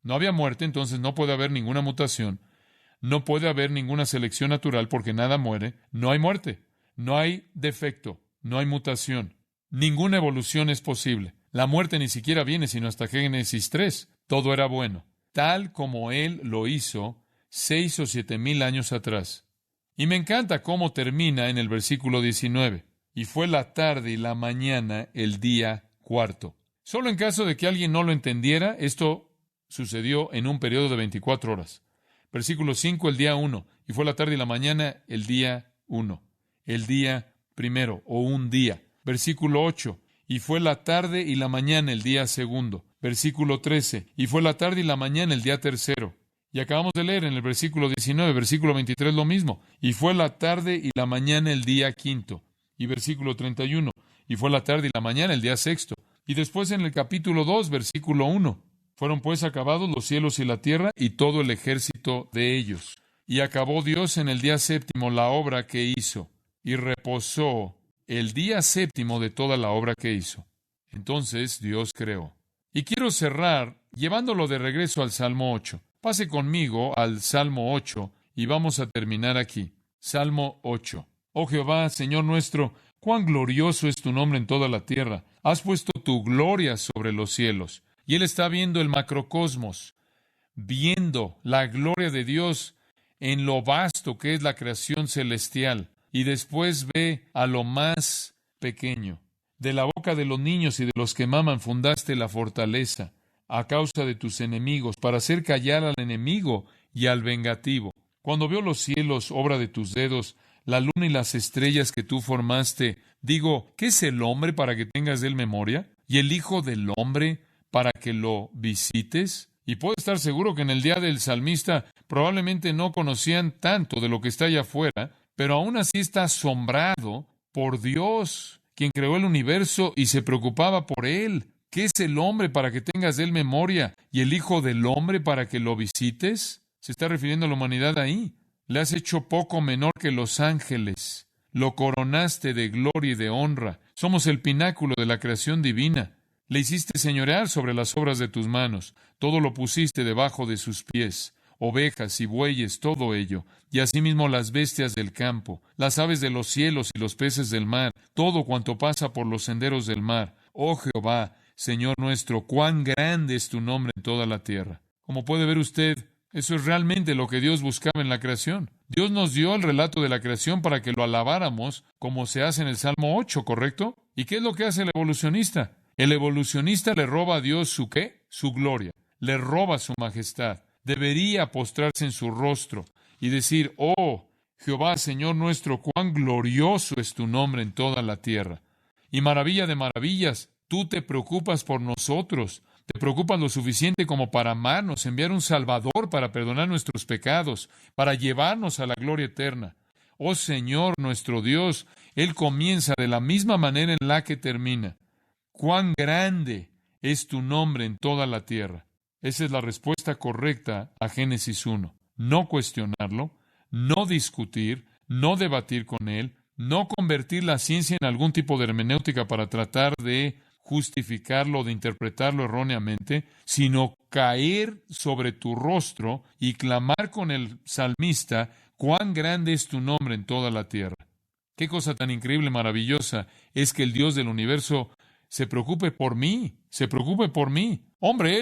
No había muerte, entonces no puede haber ninguna mutación. No puede haber ninguna selección natural porque nada muere. No hay muerte. No hay defecto. No hay mutación. Ninguna evolución es posible. La muerte ni siquiera viene sino hasta Génesis 3. Todo era bueno, tal como Él lo hizo 6 o 7,000 años atrás. Y me encanta cómo termina en el versículo 19. Y fue la tarde y la mañana el día cuarto. Solo en caso de que alguien no lo entendiera, esto sucedió en un periodo de 24 horas. Versículo 5, el día 1. Y fue la tarde y la mañana el día 1. El día primero, o un día. Versículo 8. Y fue la tarde y la mañana el día segundo. Versículo 13. Y fue la tarde y la mañana el día tercero. Y acabamos de leer en el versículo 19, versículo 23 lo mismo. Y fue la tarde y la mañana el día quinto. Y versículo 31. Y fue la tarde y la mañana el día sexto. Y después en el capítulo 2, versículo 1. Fueron pues acabados los cielos y la tierra y todo el ejército de ellos. Y acabó Dios en el día séptimo la obra que hizo. Y reposó el día séptimo de toda la obra que hizo. Entonces Dios creó. Y quiero cerrar llevándolo de regreso al Salmo 8. Pase conmigo al Salmo 8 y vamos a terminar aquí. Salmo 8. Oh Jehová, Señor nuestro, cuán glorioso es tu nombre en toda la tierra. Has puesto tu gloria sobre los cielos. Y él está viendo el macrocosmos, viendo la gloria de Dios en lo vasto que es la creación celestial. Y después ve a lo más pequeño. De la boca de los niños y de los que maman fundaste la fortaleza, a causa de tus enemigos, para hacer callar al enemigo y al vengativo. Cuando veo los cielos, obra de tus dedos, la luna y las estrellas que tú formaste, digo, ¿qué es el hombre para que tengas de él memoria? ¿Y el hijo del hombre para que lo visites? Y puedo estar seguro que en el día del salmista probablemente no conocían tanto de lo que está allá afuera, pero aún así está asombrado por Dios, quien creó el universo y se preocupaba por él. ¿Qué es el hombre para que tengas de él memoria? ¿Y el hijo del hombre para que lo visites? Se está refiriendo a la humanidad ahí. Le has hecho poco menor que los ángeles. Lo coronaste de gloria y de honra. Somos el pináculo de la creación divina. Le hiciste señorear sobre las obras de tus manos. Todo lo pusiste debajo de sus pies. Ovejas y bueyes, todo ello. Y asimismo las bestias del campo, las aves de los cielos y los peces del mar, todo cuanto pasa por los senderos del mar. Oh Jehová, Señor nuestro, cuán grande es tu nombre en toda la tierra. Como puede ver usted, eso es realmente lo que Dios buscaba en la creación. Dios nos dio el relato de la creación para que lo alabáramos, como se hace en el Salmo 8, ¿correcto? ¿Y qué es lo que hace el evolucionista? El evolucionista le roba a Dios su ¿qué? Su gloria. Le roba su majestad. Debería postrarse en su rostro y decir, oh, Jehová, Señor nuestro, cuán glorioso es tu nombre en toda la tierra. Y maravilla de maravillas, tú te preocupas por nosotros. Te preocupas lo suficiente como para amarnos, enviar un Salvador para perdonar nuestros pecados, para llevarnos a la gloria eterna. Oh Señor nuestro Dios, Él comienza de la misma manera en la que termina. Cuán grande es tu nombre en toda la tierra. Esa es la respuesta correcta a Génesis 1. No cuestionarlo, no discutir, no debatir con él, no convertir la ciencia en algún tipo de hermenéutica para tratar de justificarlo o de interpretarlo erróneamente, sino caer sobre tu rostro y clamar con el salmista, cuán grande es tu nombre en toda la tierra. Qué cosa tan increíble, maravillosa, es que el Dios del universo se preocupe por mí, se preocupe por mí. Hombre,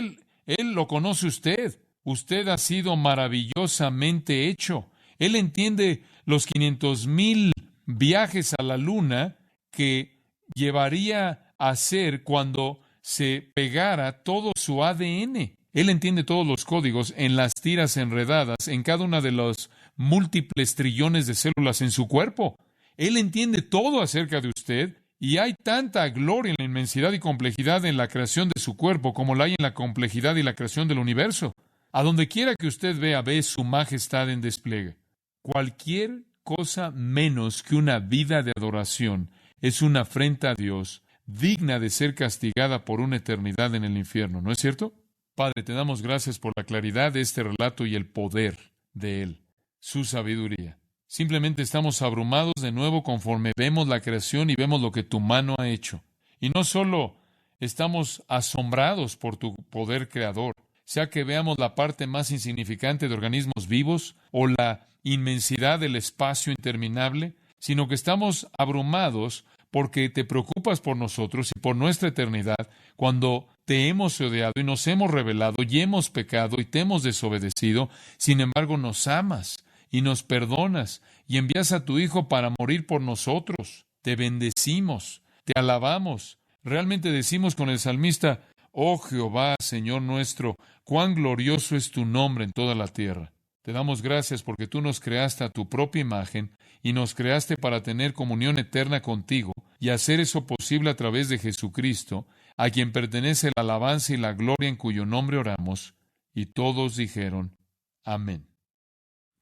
Él lo conoce usted. Usted ha sido maravillosamente hecho. Él entiende los 500,000 viajes a la luna que llevaría a hacer cuando se pegara todo su ADN. Él entiende todos los códigos en las tiras enredadas en cada una de los múltiples trillones de células en su cuerpo. Él entiende todo acerca de usted. Y hay tanta gloria en la inmensidad y complejidad en la creación de su cuerpo como la hay en la complejidad y la creación del universo. A donde quiera que usted vea, ve su majestad en despliegue. Cualquier cosa menos que una vida de adoración es una afrenta a Dios, digna de ser castigada por una eternidad en el infierno, ¿no es cierto? Padre, te damos gracias por la claridad de este relato y el poder de él, su sabiduría. Simplemente estamos abrumados de nuevo conforme vemos la creación y vemos lo que tu mano ha hecho. Y no solo estamos asombrados por tu poder creador, sea que veamos la parte más insignificante de organismos vivos o la inmensidad del espacio interminable, sino que estamos abrumados porque te preocupas por nosotros y por nuestra eternidad cuando te hemos odiado y nos hemos rebelado y hemos pecado y te hemos desobedecido. Sin embargo, nos amas y nos perdonas, y envías a tu Hijo para morir por nosotros. Te bendecimos, te alabamos. Realmente decimos con el salmista, oh Jehová, Señor nuestro, cuán glorioso es tu nombre en toda la tierra. Te damos gracias porque tú nos creaste a tu propia imagen, y nos creaste para tener comunión eterna contigo, y hacer eso posible a través de Jesucristo, a quien pertenece la alabanza y la gloria, en cuyo nombre oramos. Y todos dijeron, amén.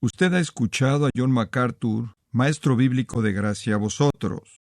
Usted ha escuchado a John MacArthur, maestro bíblico de gracia a vosotros.